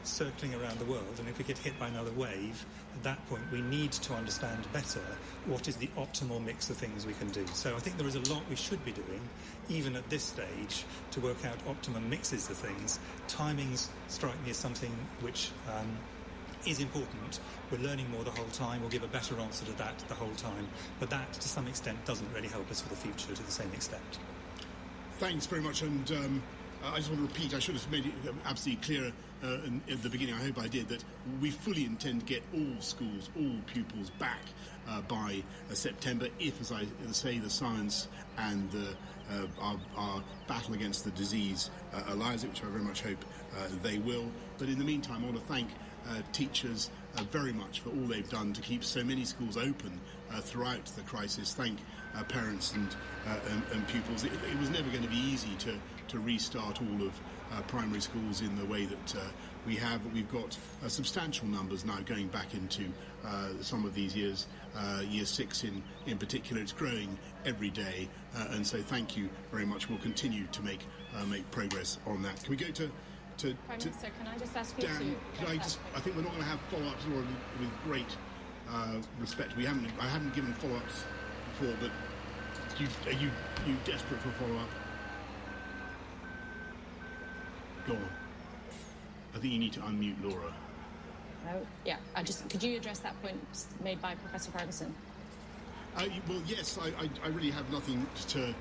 circling around the world, and if we get hit by another wave, at that point we need to understand better what is the optimal mix of things we can do. So I think there is a lot we should be doing, even at this stage, to work out optimum mixes of things. Timings strike me as something which is important. We're learning more the whole time. We'll give a better answer to that the whole time, but that to some extent doesn't really help us for the future to the same extent. Thanks very much, and I just want to repeat, I should have made it absolutely clear at the beginning, I hope I did, that we fully intend to get all schools, all pupils back by September, if, as I say, the science and our battle against the disease allows it, which I very much hope they will. But in the meantime, I want to thank teachers very much for all they've done to keep so many schools open throughout the crisis. Thank parents and pupils. It was never going to be easy to restart all of primary schools in the way that we have. But we've got substantial numbers now going back into some of these years. Year 6 in particular, it's growing every day, and so thank you very much. We'll continue to make progress on that. Can we go to Prime Minister, can I just ask you Dan, I think we're not going to have follow-ups, Laura, with great respect. I haven't given follow-ups before, but are you desperate for a follow-up? Go on. I think you need to unmute Laura. Yeah, could you address that point made by Professor Ferguson? Well, yes, I really have nothing to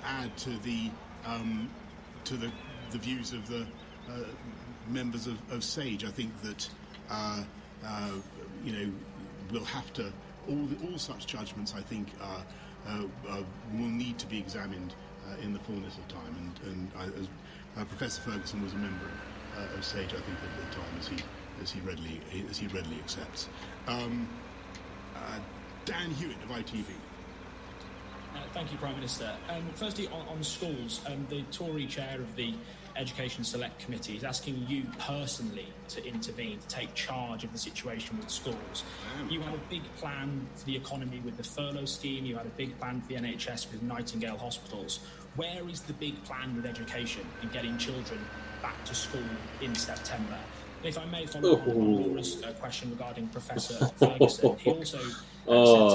add to the views of the members of SAGE. I think that we'll have to all such judgments. I think will need to be examined in the fullness of time. And as Professor Ferguson was a member of SAGE, I think at the time, as he readily accepts. Dan Hewitt of ITV. Thank you, Prime Minister. Firstly, on schools, the Tory chair of the Education Select Committee is asking you personally to intervene, to take charge of the situation with schools. You had a big plan for the economy with the furlough scheme, you had a big plan for the NHS with Nightingale hospitals. Where is the big plan with education and getting children back to school in September? And if I may follow on Laura's question regarding Professor Ferguson, he also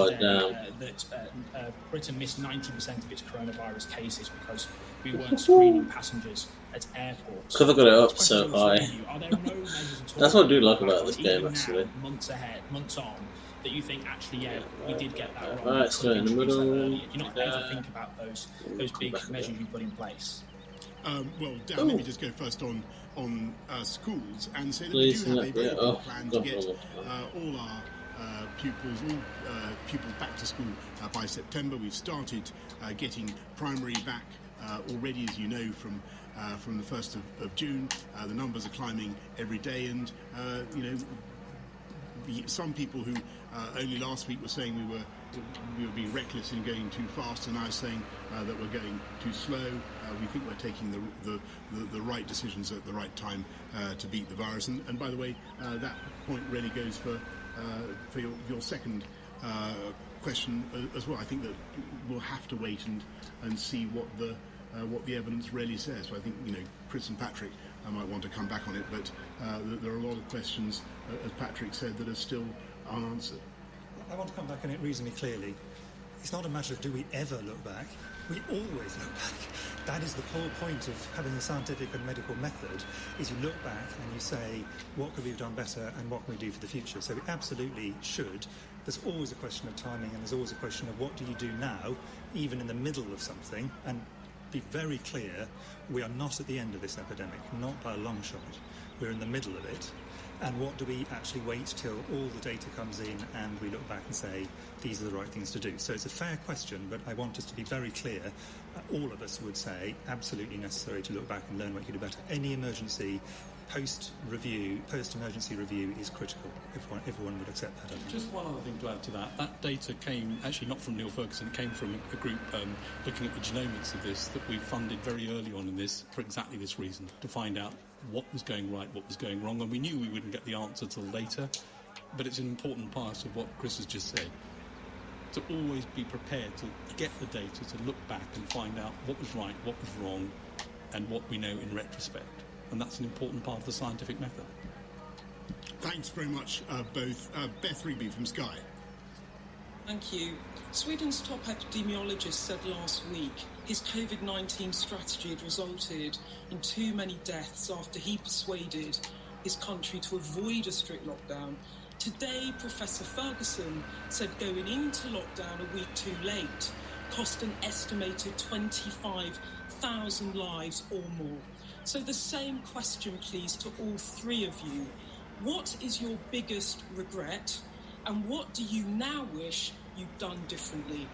said today that Britain missed 90% of its coronavirus cases because we weren't screening passengers at airports. Because I got it up so high. Are there no measures at all? That's what I do like about this game, actually. Months ahead, months on, that you think actually, we did get that wrong. Alright, so in the middle. Do you not ever think about those big measures you put in place? Well, Dan, let me just go first on schools and say that we do have a very big plan to get all our pupils back to school by September. We've started getting primary back already, as you know, from the 1st of June. The numbers are climbing every day, and some people who only last week were saying we were being reckless in going too fast, and now saying that we're going too slow. We think we're taking the right decisions at the right time to beat the virus. And by the way, that point really goes for your second question as well. I think that we'll have to wait and see what the evidence really says. So I think Chris and Patrick might want to come back on it, but there are a lot of questions, as Patrick said, that are still unanswered. I want to come back on it reasonably clearly. It's not a matter of do we ever look back. We always look back. That is the whole point of having the scientific and medical method, is you look back and you say, what could we have done better and what can we do for the future? So we absolutely should. There's always a question of timing, and there's always a question of what do you do now, even in the middle of something, and be very clear, we are not at the end of this epidemic, not by a long shot. We're in the middle of it. And what do we actually wait till all the data comes in and we look back and say, these are the right things to do? So it's a fair question, but I want us to be very clear. All of us would say absolutely necessary to look back and learn what you can do better. Any emergency, post-emergency review is critical. Everyone would accept that. Just one other thing to add to that. That data came actually not from Neil Ferguson, it came from a group looking at the genomics of this that we funded very early on in this for exactly this reason, to find out what was going right, what was going wrong, and we knew we wouldn't get the answer till later, but it's an important part of what Chris has just said. To always be prepared to get the data, to look back and find out what was right, what was wrong, and what we know in retrospect. And that's an important part of the scientific method. Thanks very much, both. Beth Rigby from Sky. Thank you. Sweden's top epidemiologist said last week his COVID-19 strategy had resulted in too many deaths after he persuaded his country to avoid a strict lockdown. Today, Professor Ferguson said going into lockdown a week too late cost an estimated 25,000 lives or more. So the same question, please, to all three of you. What is your biggest regret, and what do you now wish you'd done differently?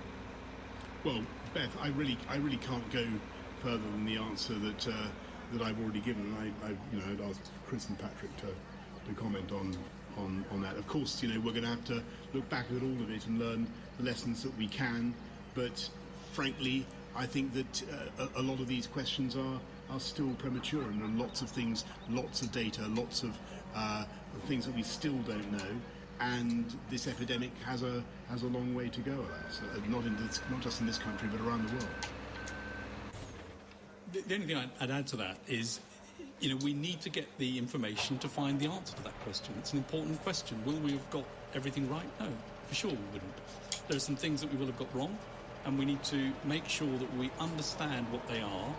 Well, Beth, I really can't go further than the answer that I've already given. I'd asked Chris and Patrick to comment on that. Of course, we're going to have to look back at all of it and learn the lessons that we can. But frankly, I think that a lot of these questions are still premature, and there are lots of things, lots of data, lots of things that we still don't know. And this epidemic has a long way to go, alas. Not just in this country, but around the world. The only thing I'd add to that is, we need to get the information to find the answer to that question. It's an important question. Will we have got everything right? No, for sure we wouldn't. There are some things that we will have got wrong, and we need to make sure that we understand what they are,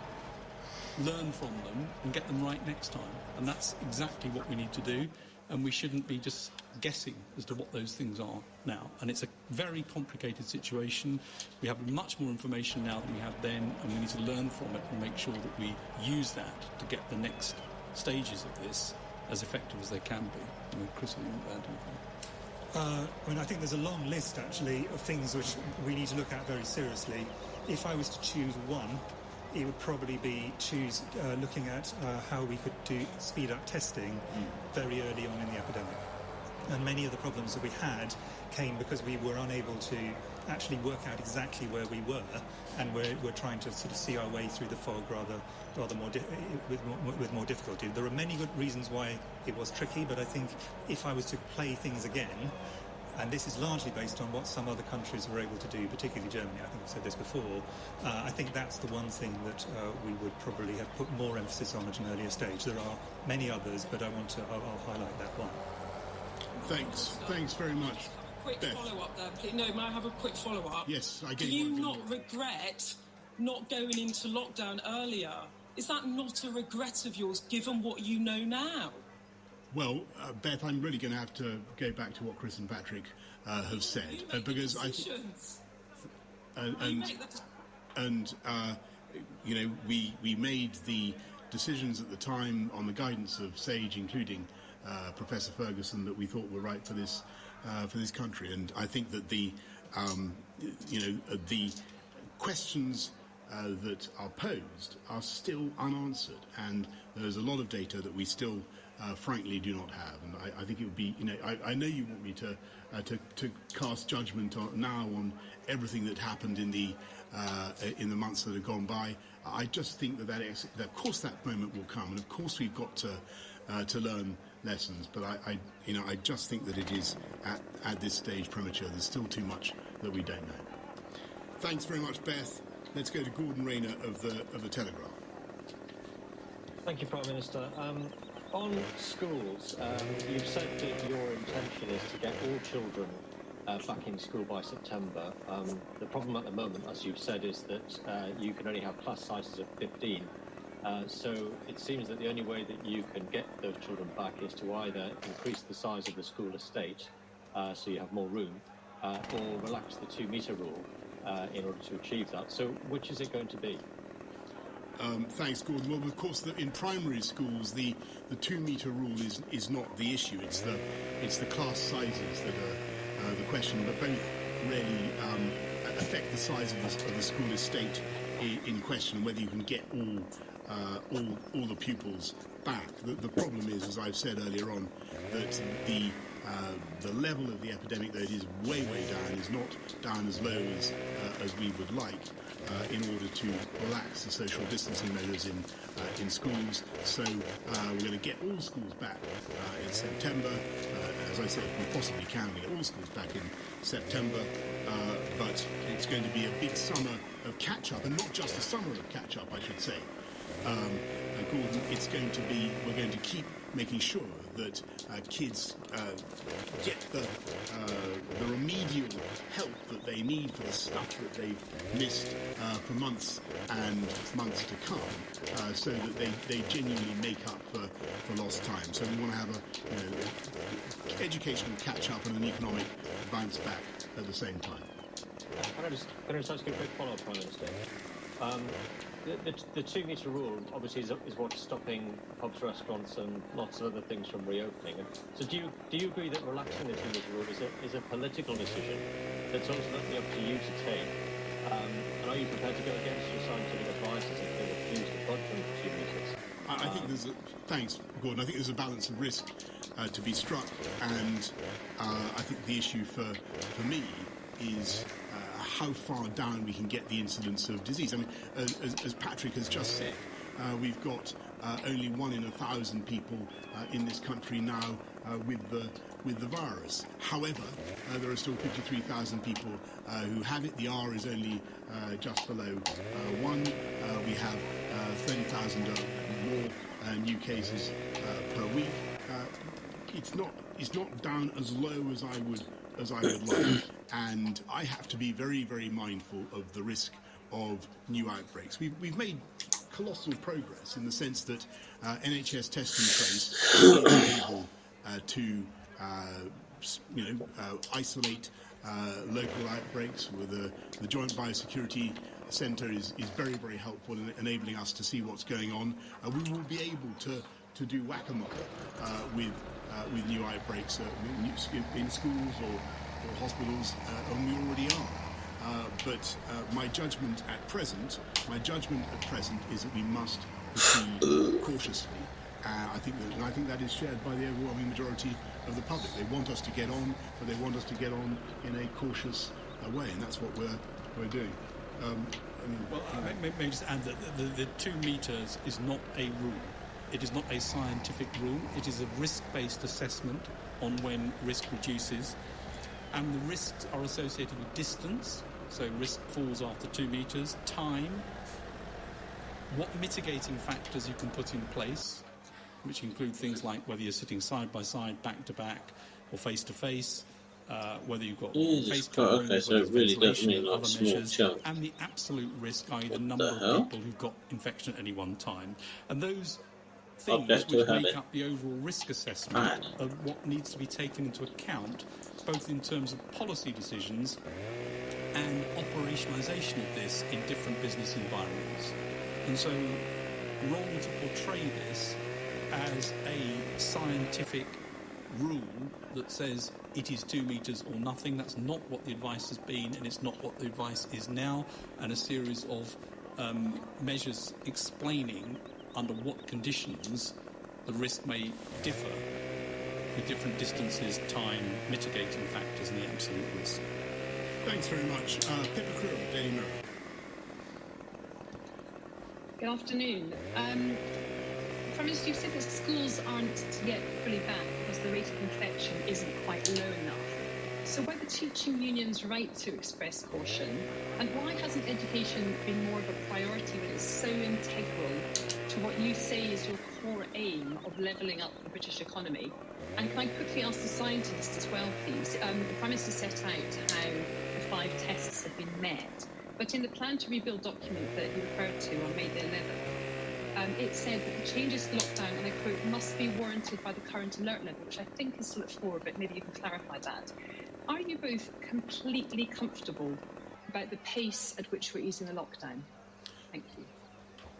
learn from them, and get them right next time. And that's exactly what we need to do. And we shouldn't be just guessing as to what those things are now. And it's a very complicated situation. We have much more information now than we had then, and we need to learn from it and make sure that we use that to get the next stages of this as effective as they can be. Chris, you want to add anything? I mean, I think there's a long list, actually, of things which we need to look at very seriously. If I was to choose one, it would probably be looking at how we could speed up testing very early on in the epidemic. And many of the problems that we had came because we were unable to actually work out exactly where we were, and we're trying to sort of see our way through the fog rather more with more difficulty. There are many good reasons why it was tricky, but I think if I was to play things again, and this is largely based on what some other countries were able to do, particularly Germany, I think I've said this before, I think that's the one thing that we would probably have put more emphasis on at an earlier stage. There are many others, but I'll highlight that one. Thanks very much. Quick follow-up there, please. No, may I have a quick follow-up? Yes, I do gave you one. not regret not going into lockdown earlier? Is that not a regret of yours, given what you know now? Well, Beth, I'm really going to have to go back to what Chris and Patrick have said, because I think, you know, we made the decisions at the time on the guidance of SAGE, including Professor Ferguson, that we thought were right for this country, and I think that the questions that are posed are still unanswered, and there's a lot of data that we still frankly do not have, and I think it would be, you know, I know you want me to cast judgment now on everything that happened in the months that have gone by. I just think that of course that moment will come, and of course we've got to learn lessons, but I just think that it is at this stage premature. There's still too much that we don't know. Thanks very much, Beth. Let's go to Gordon Rayner of the Telegraph. Thank you, Prime Minister. On schools, you've said that your intention is to get all children back in school by September. The problem at the moment, as you've said, is that you can only have class sizes of 15. So it seems that the only way that you can get those children back is to either increase the size of the school estate, so you have more room, or relax the 2-metre rule in order to achieve that. So which is it going to be? Thanks, Gordon. Well, of course, in primary schools, the 2-metre rule is not the issue. It's the class sizes that are the question, but both really affect the size of the school estate in question, whether you can get all the pupils back. The problem is, as I've said earlier on, that the level of the epidemic, though it is way down, is not down as low as we would like, in order to relax the social distancing measures in schools. So we're going to get all schools back in September. As I said, if we possibly can, we get all schools back in September. But it's going to be a big summer of catch-up, and not just a summer of catch-up, I should say. Gordon, we're going to keep making sure that kids get the remedial help that they need for the stuff that they've missed for months and months to come, so that they genuinely make up for lost time. So we want to have a educational catch-up and an economic bounce back at the same time. Can I just ask you a quick follow-up, Prime Minister? The 2-metre rule obviously is what's stopping pubs, restaurants, and lots of other things from reopening. And so, do you agree that relaxing the 2-metre rule is a political decision that's ultimately up to you to take? And are you prepared to go against your scientific advisors if they refuse to budge on the 2 metres? I think thanks, Gordon. I think there's a balance of risk to be struck, and I think the issue for me is how far down we can get the incidence of disease. I mean, as Patrick has just said, we've got only 1 in 1,000 people in this country now with the virus. However, there are still 53,000 people who have it. The R is only just below 1. We have 30,000 more new cases per week. It's not down as low as I would like, and I have to be very, very mindful of the risk of new outbreaks. We've made colossal progress in the sense that NHS Test and Trace is able to isolate local outbreaks. With the Joint Biosecurity Centre is very, very helpful in enabling us to see what's going on. We will be able to to do whack-a-mole with new outbreaks in schools or hospitals, and we already are. But my judgment at present is that we must proceed cautiously. I think that is shared by the overwhelming majority of the public. They want us to get on, but they want us to get on in a cautious way, and that's what we're doing. May just add that the 2 meters is not a rule. It is not a scientific rule. It is a risk-based assessment on when risk reduces, and the risks are associated with distance. So risk falls after 2 meters. Time. What mitigating factors you can put in place, which include things like whether you're sitting side by side, back to back, or face to face. Whether you've got face coverings, okay, so it really does mean like other small measures, chunk. and the absolute risk, i.e. the number of people who've got infection at any one time. And those things which make up the overall risk assessment are what needs to be taken into account, both in terms of policy decisions and operationalisation of this in different business environments. And so, wrong to portray this as a scientific rule that says it is 2 meters or nothing. That's not what the advice has been, and it's not what the advice is now. And a series of measures explaining under what conditions the risk may differ with different distances, time, mitigating factors, and the absolute risk. Thanks very much. Pippa Crewe, Daily Mirror. Good afternoon. Prime Minister, you've said that schools aren't yet fully back because the rate of infection isn't quite low enough. So why the teaching unions right to express caution? And why hasn't education been more of a priority when it's so integral to what you say is your core aim of levelling up the British economy? And can I quickly ask the scientists as well, please? The Prime Minister set out how the 5 tests have been met. But in the plan to rebuild document that you referred to on May the 11th, it said that the changes to lockdown, and I quote, must be warranted by the current alert level, which I think is still at 4, but maybe you can clarify that. Are you both completely comfortable about the pace at which we're easing the lockdown? Thank you.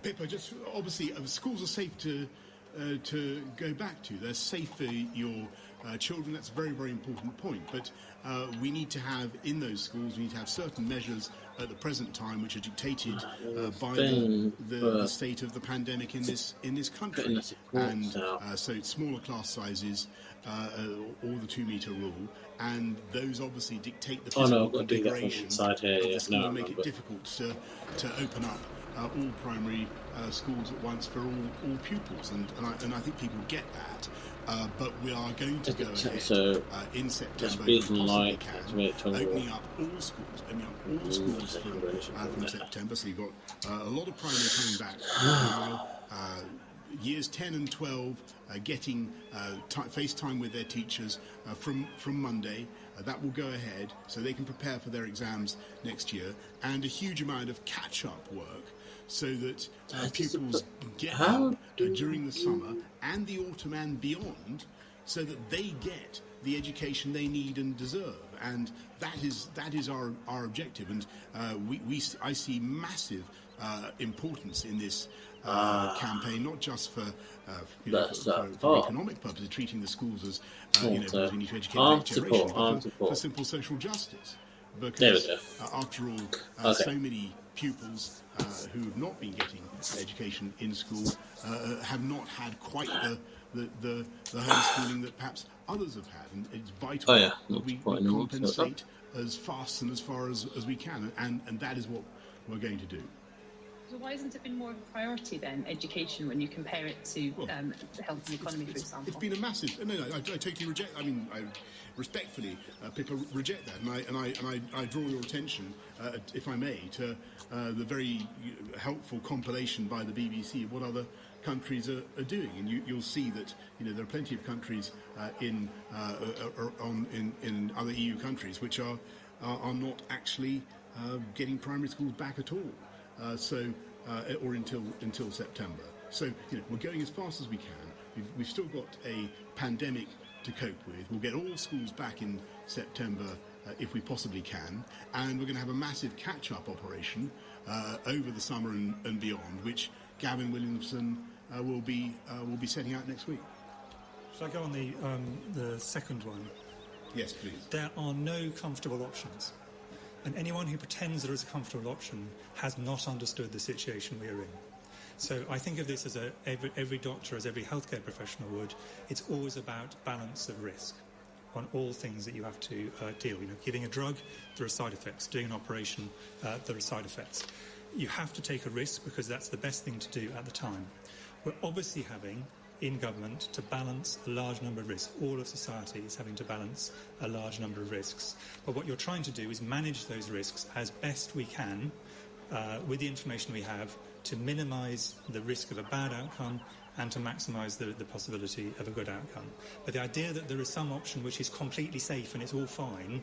Pippa, just obviously, schools are safe to go back to. They're safe for your children. That's a very, very important point. But we need to have, in those schools, we need to have certain measures at the present time which are dictated by the state of the pandemic in this country. And so it's smaller class sizes, or the 2 meter rule, and those obviously dictate the physical configuration of the school and make it difficult to open up all primary schools at once for all pupils, and I think people get that. But we are going to go ahead in September, if we possibly can, opening up all schools from September. So you've got a lot of primary coming back now. Years 10 and 12 getting face time with their teachers from Monday. That will go ahead so they can prepare for their exams next year, and a huge amount of catch-up work so that pupils get up during the summer and the autumn and beyond, so that they get the education they need and deserve. And that is our objective. And I see massive importance in this campaign, not just for economic purposes, treating the schools as we need to educate the next generation, but for simple social justice. Because after all, so many pupils who have not been getting education in school have not had quite the homeschooling that perhaps others have had, and it's vital that we compensate as fast and as far as we can, and that is what we're going to do. So why hasn't it been more of a priority then, education, when you compare it to health and economy, for example? It's been a massive. No, I totally reject. I mean, I respectfully, Pippa, reject that, and I draw your attention, if I may, to the very helpful compilation by the BBC of what other countries are doing, and you'll see that there are plenty of countries in other EU countries which are not actually getting primary schools back at all. Or until September. So we're going as fast as we can. We've still got a pandemic to cope with. We'll get all schools back in September if we possibly can, and we're going to have a massive catch-up operation over the summer and beyond, which Gavin Williamson will be setting out next week. Shall I go on the second one? Yes, please. There are no comfortable options. And anyone who pretends there is a comfortable option has not understood the situation we are in. So I think of this as every doctor, as every healthcare professional would. It's always about balance of risk on all things that you have to deal. Giving a drug, there are side effects. Doing an operation, there are side effects. You have to take a risk because that's the best thing to do at the time. We're obviously having, in government, to balance a large number of risks. All of society is having to balance a large number of risks. But what you're trying to do is manage those risks as best we can with the information we have to minimise the risk of a bad outcome and to maximise the possibility of a good outcome. But the idea that there is some option which is completely safe and it's all fine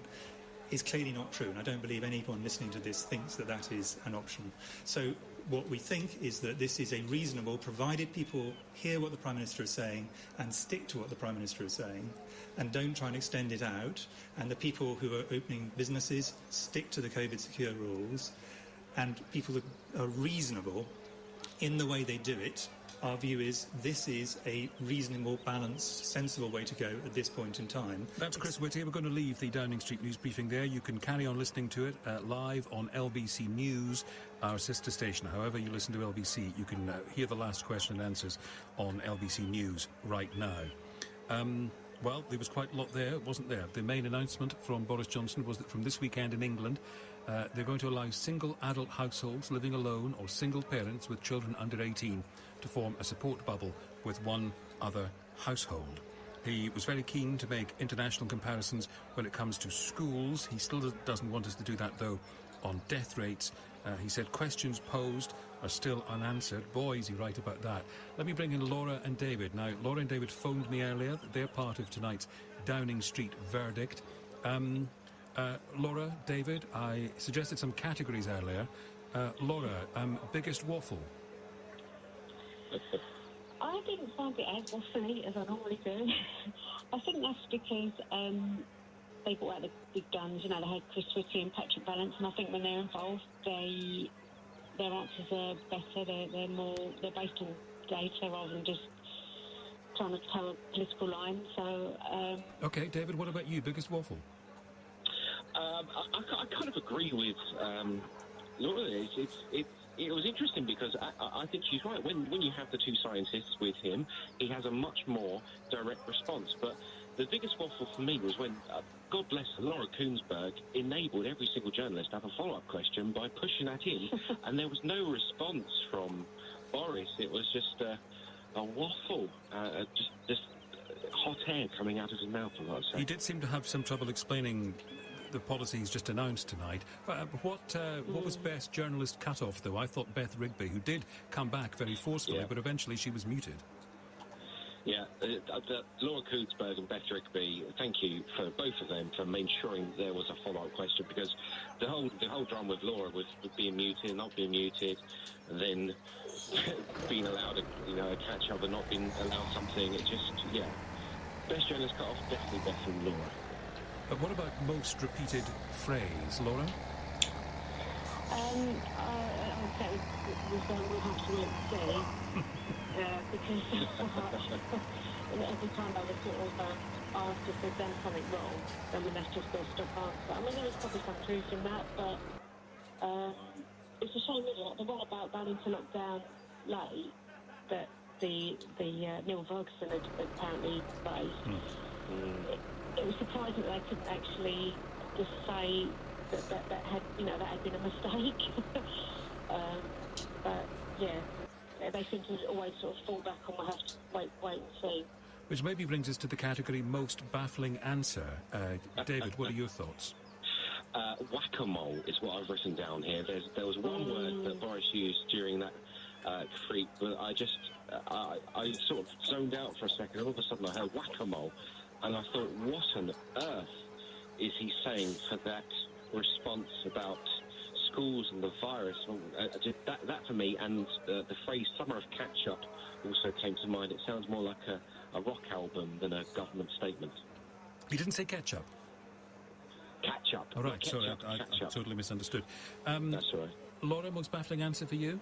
is clearly not true, and I don't believe anyone listening to this thinks that that is an option. So what we think is that this is a reasonable, provided people hear what the Prime Minister is saying and stick to what the Prime Minister is saying and don't try and extend it out, and the people who are opening businesses stick to the COVID secure rules, and people are reasonable in the way they do it. Our view is this is a reasonable, balanced, sensible way to go at this point in time. That's Chris Whitty. We're going to leave the Downing Street news briefing there. You can carry on listening to it live on LBC News, our sister station. However you listen to LBC, you can hear the last question and answers on LBC News right now. Well, there was quite a lot there, wasn't there? The main announcement from Boris Johnson was that from this weekend in England, they're going to allow single adult households living alone or single parents with children under 18 to form a support bubble with one other household. He was very keen to make international comparisons when it comes to schools. He still doesn't want us to do that, though, on death rates. He said questions posed are still unanswered. Boy, is he right about that. Let me bring in Laura and David. Now, Laura and David phoned me earlier. They're part of tonight's Downing Street verdict. Laura, David, I suggested some categories earlier. Laura, biggest waffle? I didn't find it as waffly as I normally do. I think that's because they brought out the big guns. They had Chris Whitty and Patrick Vallance, and I think when they're involved, their answers are better. They're based on data rather than just trying to tell a political line. So. Okay, David, what about you? Biggest waffle? I kind of agree with Laura. It was interesting because I think she's right. When you have the two scientists with him, he has a much more direct response. But the biggest waffle for me was when, God bless her, Laura Kuenssberg enabled every single journalist to have a follow-up question by pushing that in, and there was no response from Boris. It was just a waffle, just hot air coming out of his mouth, I'd say. He did seem to have some trouble explaining the policies just announced tonight. What was best journalist cut-off, though? I thought Beth Rigby, who did come back very forcefully, but eventually she was muted. Yeah, Laura Kuenssberg and Beth Rigby, thank you for both of them for ensuring there was a follow-up question, because the whole drama with Laura was being muted, not being muted, and then being allowed a catch-up and not being allowed something. It just, best journalist cut-off, definitely Beth and Laura. But what about most repeated phrase, Laura? I would say we'll have to wait and see, because every time I was sort of asked if they'd done something wrong, that's just their stop answer. I mean, there was probably some truth in that, but it's a shame, isn't it? The one about going to lock down late that the Neil Ferguson had apparently raised. It was surprising that they couldn't actually just say that had been a mistake. But they seem to always sort of fall back on we'll have to wait and see. Which maybe brings us to the category most baffling answer. David, what are your thoughts? Whack-a-mole is what I've written down here. There was one word that Boris used during that freak, but I sort of zoned out for a second. All of a sudden I heard whack-a-mole. And I thought, what on earth is he saying for that response about schools and the virus? That for me, and the phrase summer of catch-up also came to mind. It sounds more like a rock album than a government statement. He didn't say ketchup? Catch-up. All right, sorry, I totally misunderstood. That's all right. Laura, most baffling answer for you?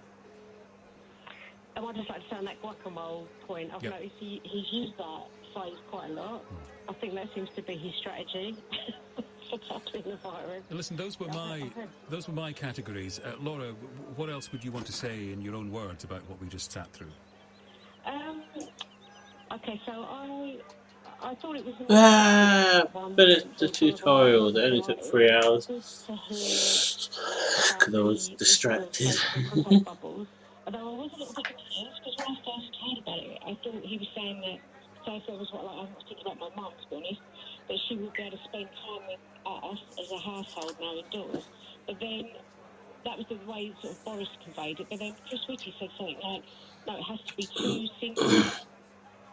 And I'd just like to say on that guacamole point, I've noticed he's used that phrase quite a lot. I think that seems to be his strategy for tackling the virus. Listen, those were my categories. Laura, what else would you want to say in your own words about what we just sat through? Okay, so I thought it was... Finished the tutorial. It only took 3 hours. Because I was distracted. Although I was a little bit confused, because when I first heard about it, I thought he was saying that, so if it was what, like, I'm thinking about my mum, to be honest, that she would be able to spend time with us as a household now indoors. But then, that was the way sort of Boris conveyed it, but then Chris Whitty said something like, no, it has to be 2 single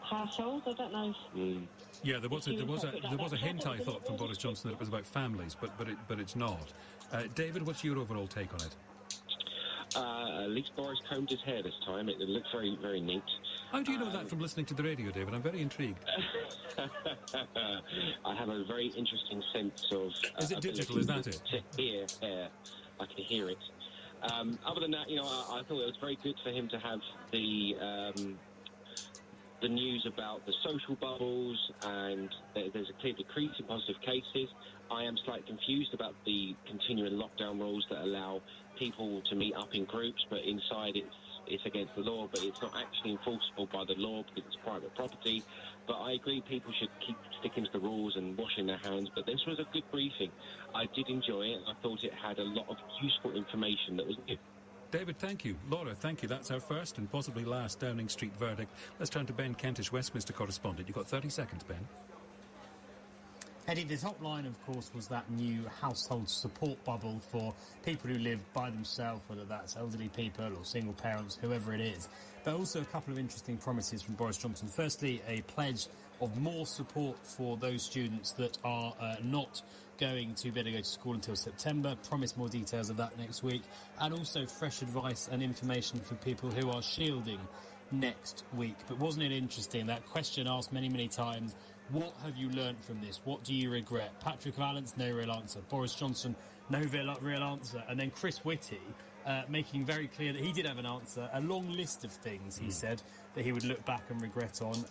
households. I don't know if... Yeah, there was a hint, I thought, from Boris Johnson that it was about families, but it's not. David, what's your overall take on it? At least Boris combed his hair this time. It looked very, very neat. How do you know that from listening to the radio, David? I'm very intrigued. I have a very interesting sense of... Is it digital? Is that it? To hear hair. I can hear it. Other than that, I thought it was very good for him to have the news about the social bubbles, and there's a clear decrease in positive cases. I am slightly confused about the continuing lockdown rules that allow people to meet up in groups, but inside it's against the law, but it's not actually enforceable by the law because it's private property. But I agree people should keep sticking to the rules and washing their hands, but this was a good briefing. I did enjoy it. I thought it had a lot of useful information that was new. David, thank you. Laura, thank you. That's our first and possibly last Downing Street verdict. Let's turn to Ben Kentish, Westminster correspondent. You've got 30 seconds, Ben. Eddie, the top line, of course, was that new household support bubble for people who live by themselves, whether that's elderly people or single parents, whoever it is. But also a couple of interesting promises from Boris Johnson. Firstly, a pledge of more support for those students that are not going to be able to go to school until September. Promise more details of that next week. And also fresh advice and information for people who are shielding next week. But wasn't it interesting, that question asked many, many times, what have you learnt from this? What do you regret? Patrick Vallance, no real answer. Boris Johnson, no real answer. And then Chris Whitty making very clear that he did have an answer. A long list of things, he said, that he would look back and regret on.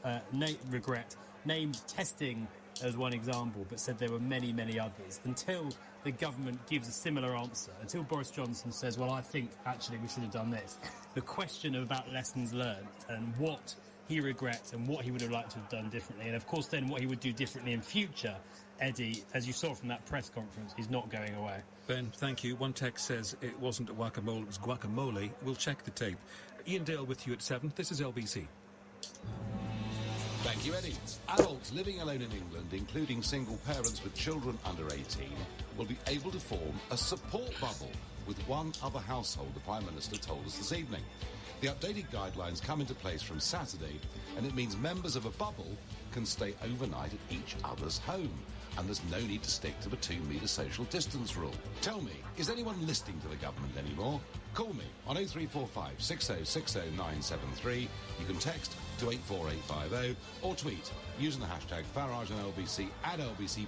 Named testing as one example, but said there were many, many others. Until the government gives a similar answer, until Boris Johnson says, well, I think actually we should have done this, the question about lessons learned and what he regrets and what he would have liked to have done differently, and of course then what he would do differently in future, Eddie, as you saw from that press conference, is not going away. Ben, thank you. One text says it wasn't guacamole, it was guacamole. We'll check the tape. Ian Dale with you at 7. This is LBC. Thank you, Eddie. Adults living alone in England, including single parents with children under 18, will be able to form a support bubble with one other household, the Prime Minister told us this evening. The updated guidelines come into place from Saturday, and it means members of a bubble can stay overnight at each other's home, and there's no need to stick to the 2-metre social distance rule. Tell me, is anyone listening to the government anymore? Call me on 0345 6060 973. You can text to 84850 or tweet using the hashtag Farage and LBC at LBC+.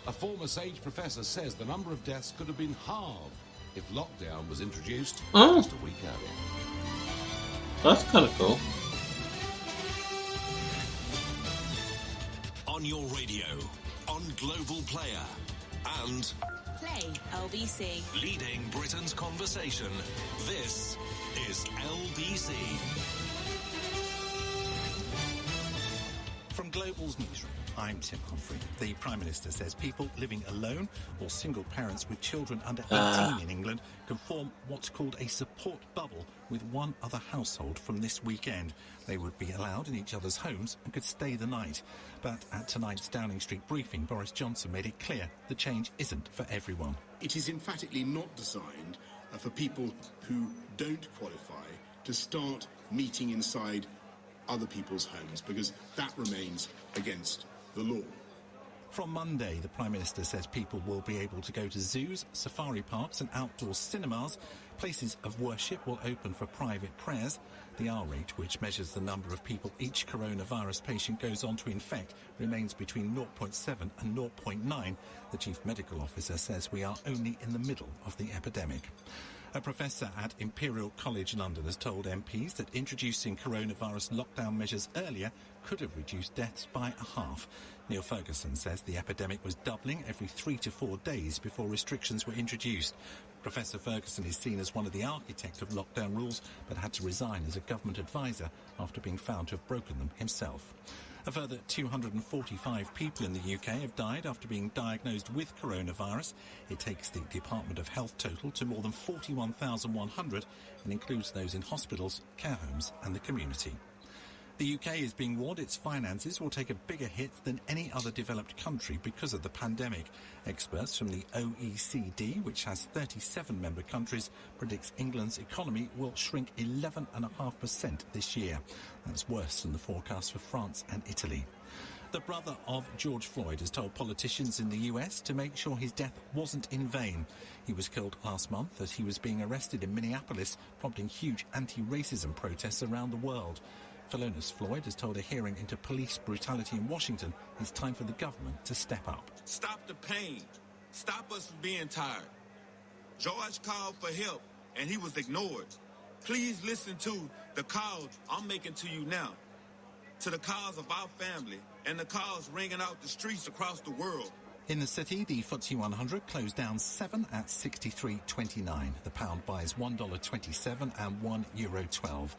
A former Sage professor says the number of deaths could have been halved if lockdown was introduced just a week earlier. That's kind of cool. On your radio, on Global Player, and Play LBC. Leading Britain's conversation. This is LBC. From Global's newsroom, I'm Tim Humphrey. The Prime Minister says people living alone or single parents with children under 18 in England can form what's called a support bubble with one other household from this weekend. They would be allowed in each other's homes and could stay the night. But at tonight's Downing Street briefing, Boris Johnson made it clear the change isn't for everyone. It is emphatically not designed for people who don't qualify to start meeting inside other people's homes, because that remains against the law. From Monday, the Prime Minister says people will be able to go to zoos, safari parks and outdoor cinemas. Places of worship will open for private prayers. The R rate, which measures the number of people each coronavirus patient goes on to infect, remains between 0.7 and 0.9. The Chief Medical Officer says we are only in the middle of the epidemic. A professor at Imperial College London has told MPs that introducing coronavirus lockdown measures earlier could have reduced deaths by a half. Neil Ferguson says the epidemic was doubling every 3 to 4 days before restrictions were introduced. Professor Ferguson is seen as one of the architects of lockdown rules, but had to resign as a government advisor after being found to have broken them himself. A further 245 people in the UK have died after being diagnosed with coronavirus. It takes the Department of Health total to more than 41,100 and includes those in hospitals, care homes and the community. The UK is being warned its finances will take a bigger hit than any other developed country because of the pandemic. Experts from the OECD, which has 37 member countries, predicts England's economy will shrink 11.5% this year. That's worse than the forecast for France and Italy. The brother of George Floyd has told politicians in the US to make sure his death wasn't in vain. He was killed last month as he was being arrested in Minneapolis, prompting huge anti-racism protests around the world. Philonis Floyd has told a hearing into police brutality in Washington it's time for the government to step up. Stop the pain. Stop us from being tired. George called for help and he was ignored. Please listen to the calls I'm making to you now. To the calls of our family and the calls ringing out the streets across the world. In the city, the FTSE 100 closed down 7 at 63.29. The pound buys $1.27 and €1.12.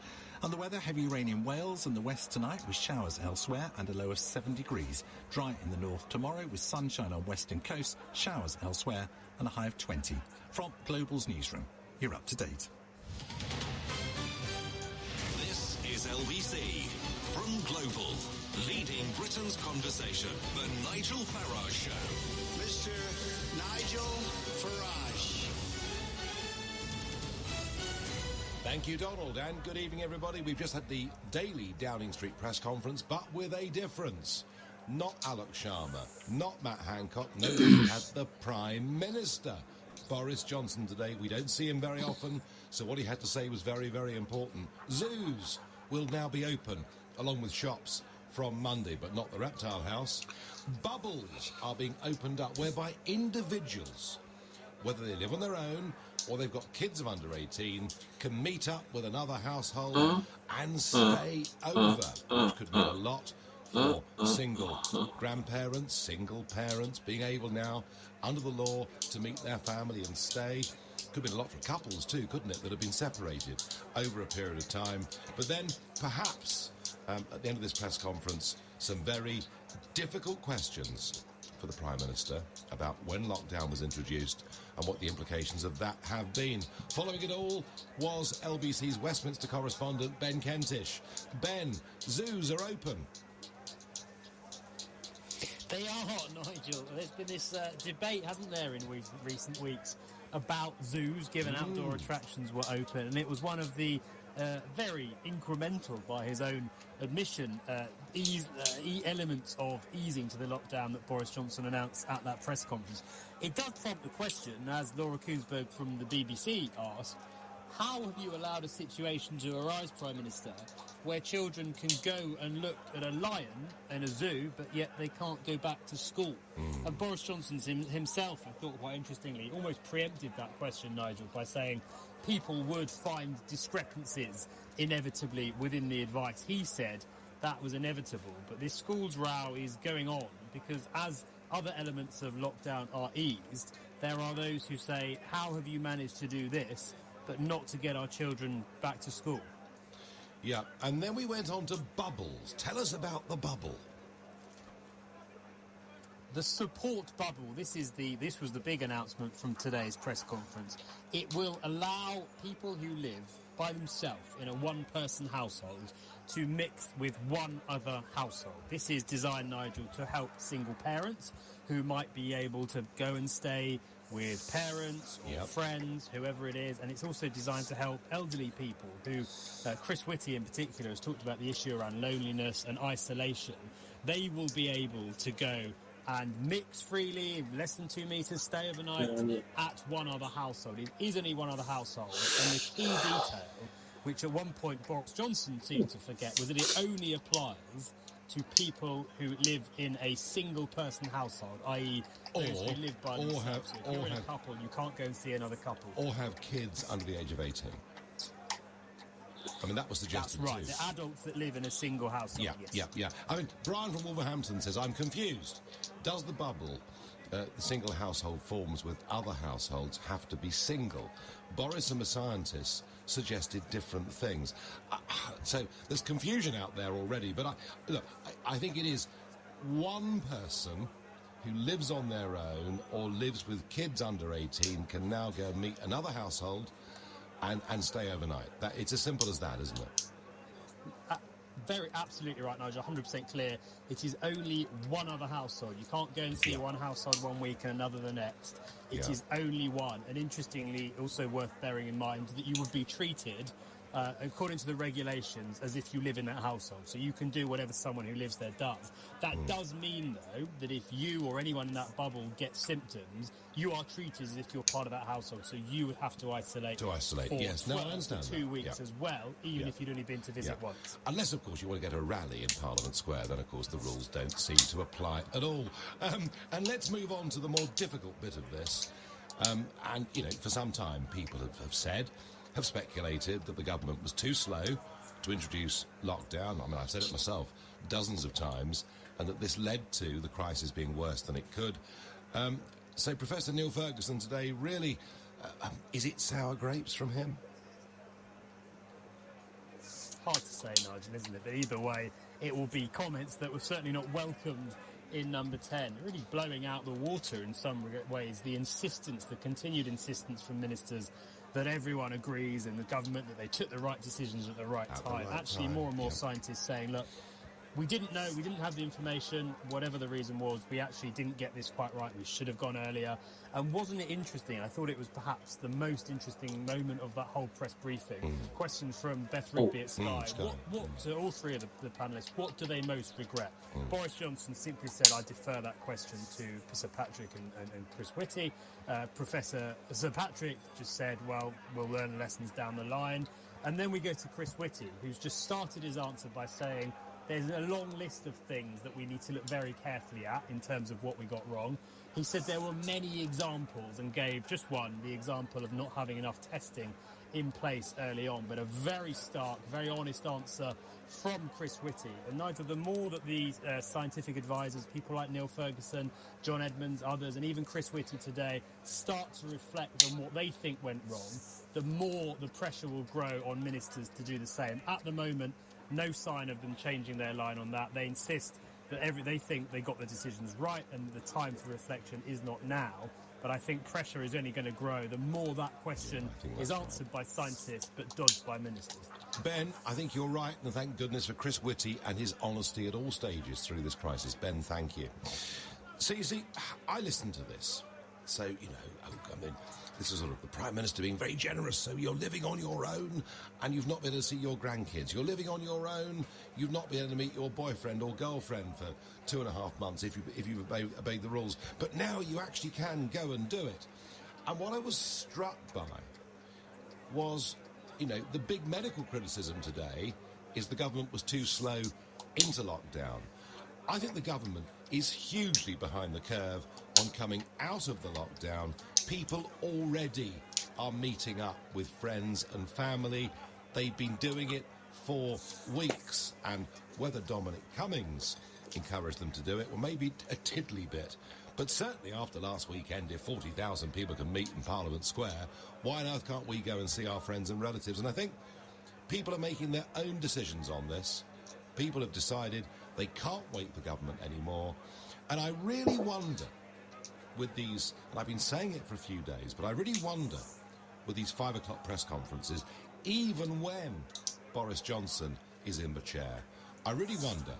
And the weather, heavy rain in Wales and the west tonight with showers elsewhere and a low of 7 degrees. Dry in the north tomorrow with sunshine on western coast, showers elsewhere and a high of 20. From Global's newsroom, you're up to date. This is LBC from Global, leading Britain's conversation. The Nigel Farage Show. Mr. Nigel Farage. Thank you, Donald, and good evening, everybody. We've just had the daily Downing Street press conference, but with a difference. Not Alok Sharma, not Matt Hancock, no, we had the Prime Minister, Boris Johnson, today. We don't see him very often, so what he had to say was very, very important. Zoos will now be open, along with shops, from Monday, but not the Reptile House. Bubbles are being opened up, whereby individuals, whether they live on their own or they've got kids of under 18, can meet up with another household and stay over, which could mean a lot for single grandparents, single parents, being able now, under the law, to meet their family and stay. Could mean a lot for couples too, couldn't it, that have been separated over a period of time. But then, perhaps, at the end of this press conference, some very difficult questions for the Prime Minister about when lockdown was introduced and what the implications of that have been. Following it all was LBC's Westminster correspondent Ben Kentish. Ben, zoos are open. They are, Nigel. There's been this debate, hasn't there, in recent weeks about zoos, given outdoor attractions were open, and it was one of the very incremental, by his own admission, elements of easing to the lockdown that Boris Johnson announced at that press conference. It does prompt the question, as Laura Koonsberg from the BBC asked, how have you allowed a situation to arise, Prime Minister, where children can go and look at a lion in a zoo, but yet they can't go back to school? And Boris Johnson himself, I thought quite interestingly, almost preempted that question, Nigel, by saying people would find discrepancies inevitably within the advice. He said that was inevitable, but this schools row is going on because as other elements of lockdown are eased, there are those who say, how have you managed to do this, but not to get our children back to school? Yeah, and then we went on to bubbles. Tell us about the bubble. The support bubble, this was the big announcement from today's press conference. It will allow people who live by themselves in a one-person household to mix with one other household. This is designed, Nigel, to help single parents who might be able to go and stay with parents or friends, whoever it is, and it's also designed to help elderly people who, Chris Whitty in particular has talked about the issue around loneliness and isolation. They will be able to go and mix freely, less than 2 meters, stay overnight at one other household. It is only one other household, and the key detail, which at one point Boris Johnson seemed to forget, was that it only applies to people who live in a single-person household, i.e. those who live by themselves. So if you're in a couple, you can't go and see another couple. Or have kids under the age of 18. I mean, that was suggested That's right, too. the adults that live in a single household, Yeah. I mean, Brian from Wolverhampton says, I'm confused. Does the bubble the single household forms with other households have to be single? Boris and the scientists suggested different things. So there's confusion out there already, but I think it is one person who lives on their own or lives with kids under 18 can now go and meet another household and stay overnight. It's as simple as that, isn't it? Absolutely right, Nigel, 100% clear. It is only one other household. You can't go and see one household one week and another the next. It is only one. And interestingly, also worth bearing in mind that you would be treated, according to the regulations, as if you live in that household. So you can do whatever someone who lives there does. That does mean, though, that if you or anyone in that bubble gets symptoms, you are treated as if you're part of that household. So you would have to isolate. Yes. No, I understand for 2 weeks as well, even if you'd only been to visit once. Unless, of course, you want to get a rally in Parliament Square, then, of course, the rules don't seem to apply at all. And let's move on to the more difficult bit of this. And, for some time, people have speculated that the government was too slow to introduce lockdown. I mean, I've said it myself dozens of times, and that this led to the crisis being worse than it could. So Professor Neil Ferguson today, really, is it sour grapes from him? Hard to say, Nigel, isn't it? But either way, it will be comments that were certainly not welcomed in number 10, really blowing out the water in some ways. The continued insistence from ministers that everyone agrees in the government that they took the right decisions at the right time. Actually, more and more scientists saying, look, we didn't know, we didn't have the information, whatever the reason was, we actually didn't get this quite right, we should have gone earlier. And wasn't it interesting? I thought it was perhaps the most interesting moment of that whole press briefing. Question from Beth Rigby at Sky. What to all three of the panellists, what do they most regret? Boris Johnson simply said, I defer that question to Sir Patrick and Chris Whitty. Professor Sir Patrick just said, well, we'll learn lessons down the line. And then we go to Chris Whitty, who's just started his answer by saying, there's a long list of things that we need to look very carefully at in terms of what we got wrong. He said there were many examples and gave just one, the example of not having enough testing in place early on, but a very stark, very honest answer from Chris Whitty. And Nigel, the more that these scientific advisors, people like Neil Ferguson, John Edmonds, others, and even Chris Whitty today start to reflect on what they think went wrong, the more the pressure will grow on ministers to do the same. At the moment, no sign of them changing their line on that. They insist that they think they got the decisions right and the time for reflection is not now. But I think pressure is only going to grow the more that question is answered by scientists but dodged by ministers. Ben, I think you're right, and thank goodness for Chris Whitty and his honesty at all stages through this crisis. Ben, thank you. So, you see, I listened to this. So, this is sort of the Prime Minister being very generous. So you're living on your own and you've not been able to see your grandkids. You're living on your own. You've not been able to meet your boyfriend or girlfriend for 2.5 months if you've obeyed the rules. But now you actually can go and do it. And what I was struck by was, the big medical criticism today is the government was too slow into lockdown. I think the government is hugely behind the curve on coming out of the lockdown. People already are meeting up with friends and family. They've been doing it for weeks. And whether Dominic Cummings encouraged them to do it, well, maybe a tiddly bit. But certainly after last weekend, if 40,000 people can meet in Parliament Square, why on earth can't we go and see our friends and relatives? And I think people are making their own decisions on this. People have decided they can't wait for government anymore. And I really wonder with these, and I've been saying it for a few days, but I really wonder with these 5 o'clock press conferences, even when Boris Johnson is in the chair, I really wonder,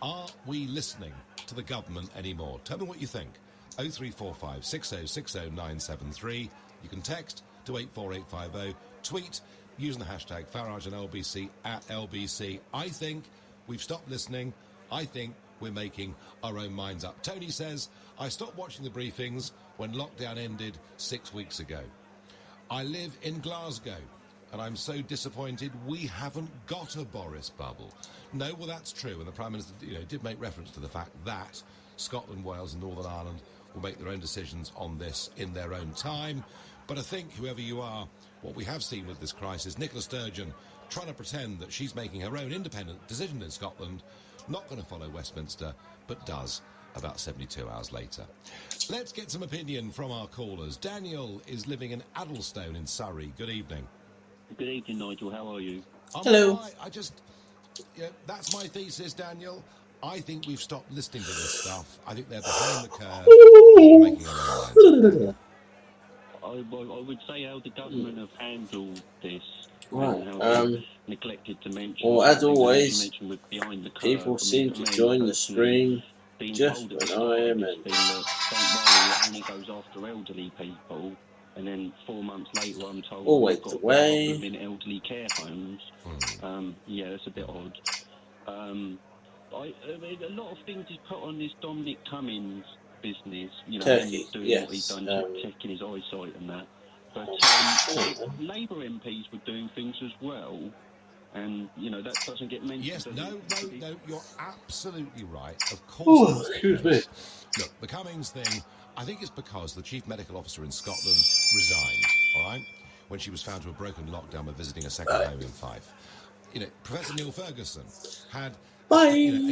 are we listening to the government anymore? Tell me what you think. 0345 6060 973. You can text to 84850. Tweet using the hashtag Farage and LBC at LBC. I think we've stopped listening. I think we're making our own minds up. Tony says, I stopped watching the briefings when lockdown ended 6 weeks ago. I live in Glasgow. and I'm so disappointed we haven't got a Boris bubble. No, well, that's true, and the Prime Minister, did make reference to the fact that Scotland, Wales and Northern Ireland will make their own decisions on this in their own time. But I think, whoever you are, what we have seen with this crisis, Nicola Sturgeon trying to pretend that she's making her own independent decision in Scotland, not going to follow Westminster, but does about 72 hours later. Let's get some opinion from our callers. Daniel is living in Addlestone in Surrey. Good evening. Good evening, Nigel. How are you? Hello. That's my thesis, Daniel. I think we've stopped listening to this stuff. I think they're behind the curve. They're making their own minds. I would say how the government have handled this. Right. How they neglected to mention. Well, as always, mentioned with behind the curve. people seem to join the stream just when I am in. Don't worry, it only goes after elderly people. And then 4 months later, I'm told Always they've the got way. them in elderly care homes. Yeah, it's a bit odd. I mean, a lot of things is put on this Dominic Cummings business. Turkey, he's doing yes. what he's done, checking his eyesight and that. But Labour MPs were doing things as well, and that doesn't get mentioned. Yes, no, you're absolutely right. Of course. Oh, excuse me. Look, the Cummings thing, I think it's because the chief medical officer in Scotland resigned, all right, when she was found to have broken lockdown by visiting a second home in Fife. Professor Neil Ferguson had... Bye.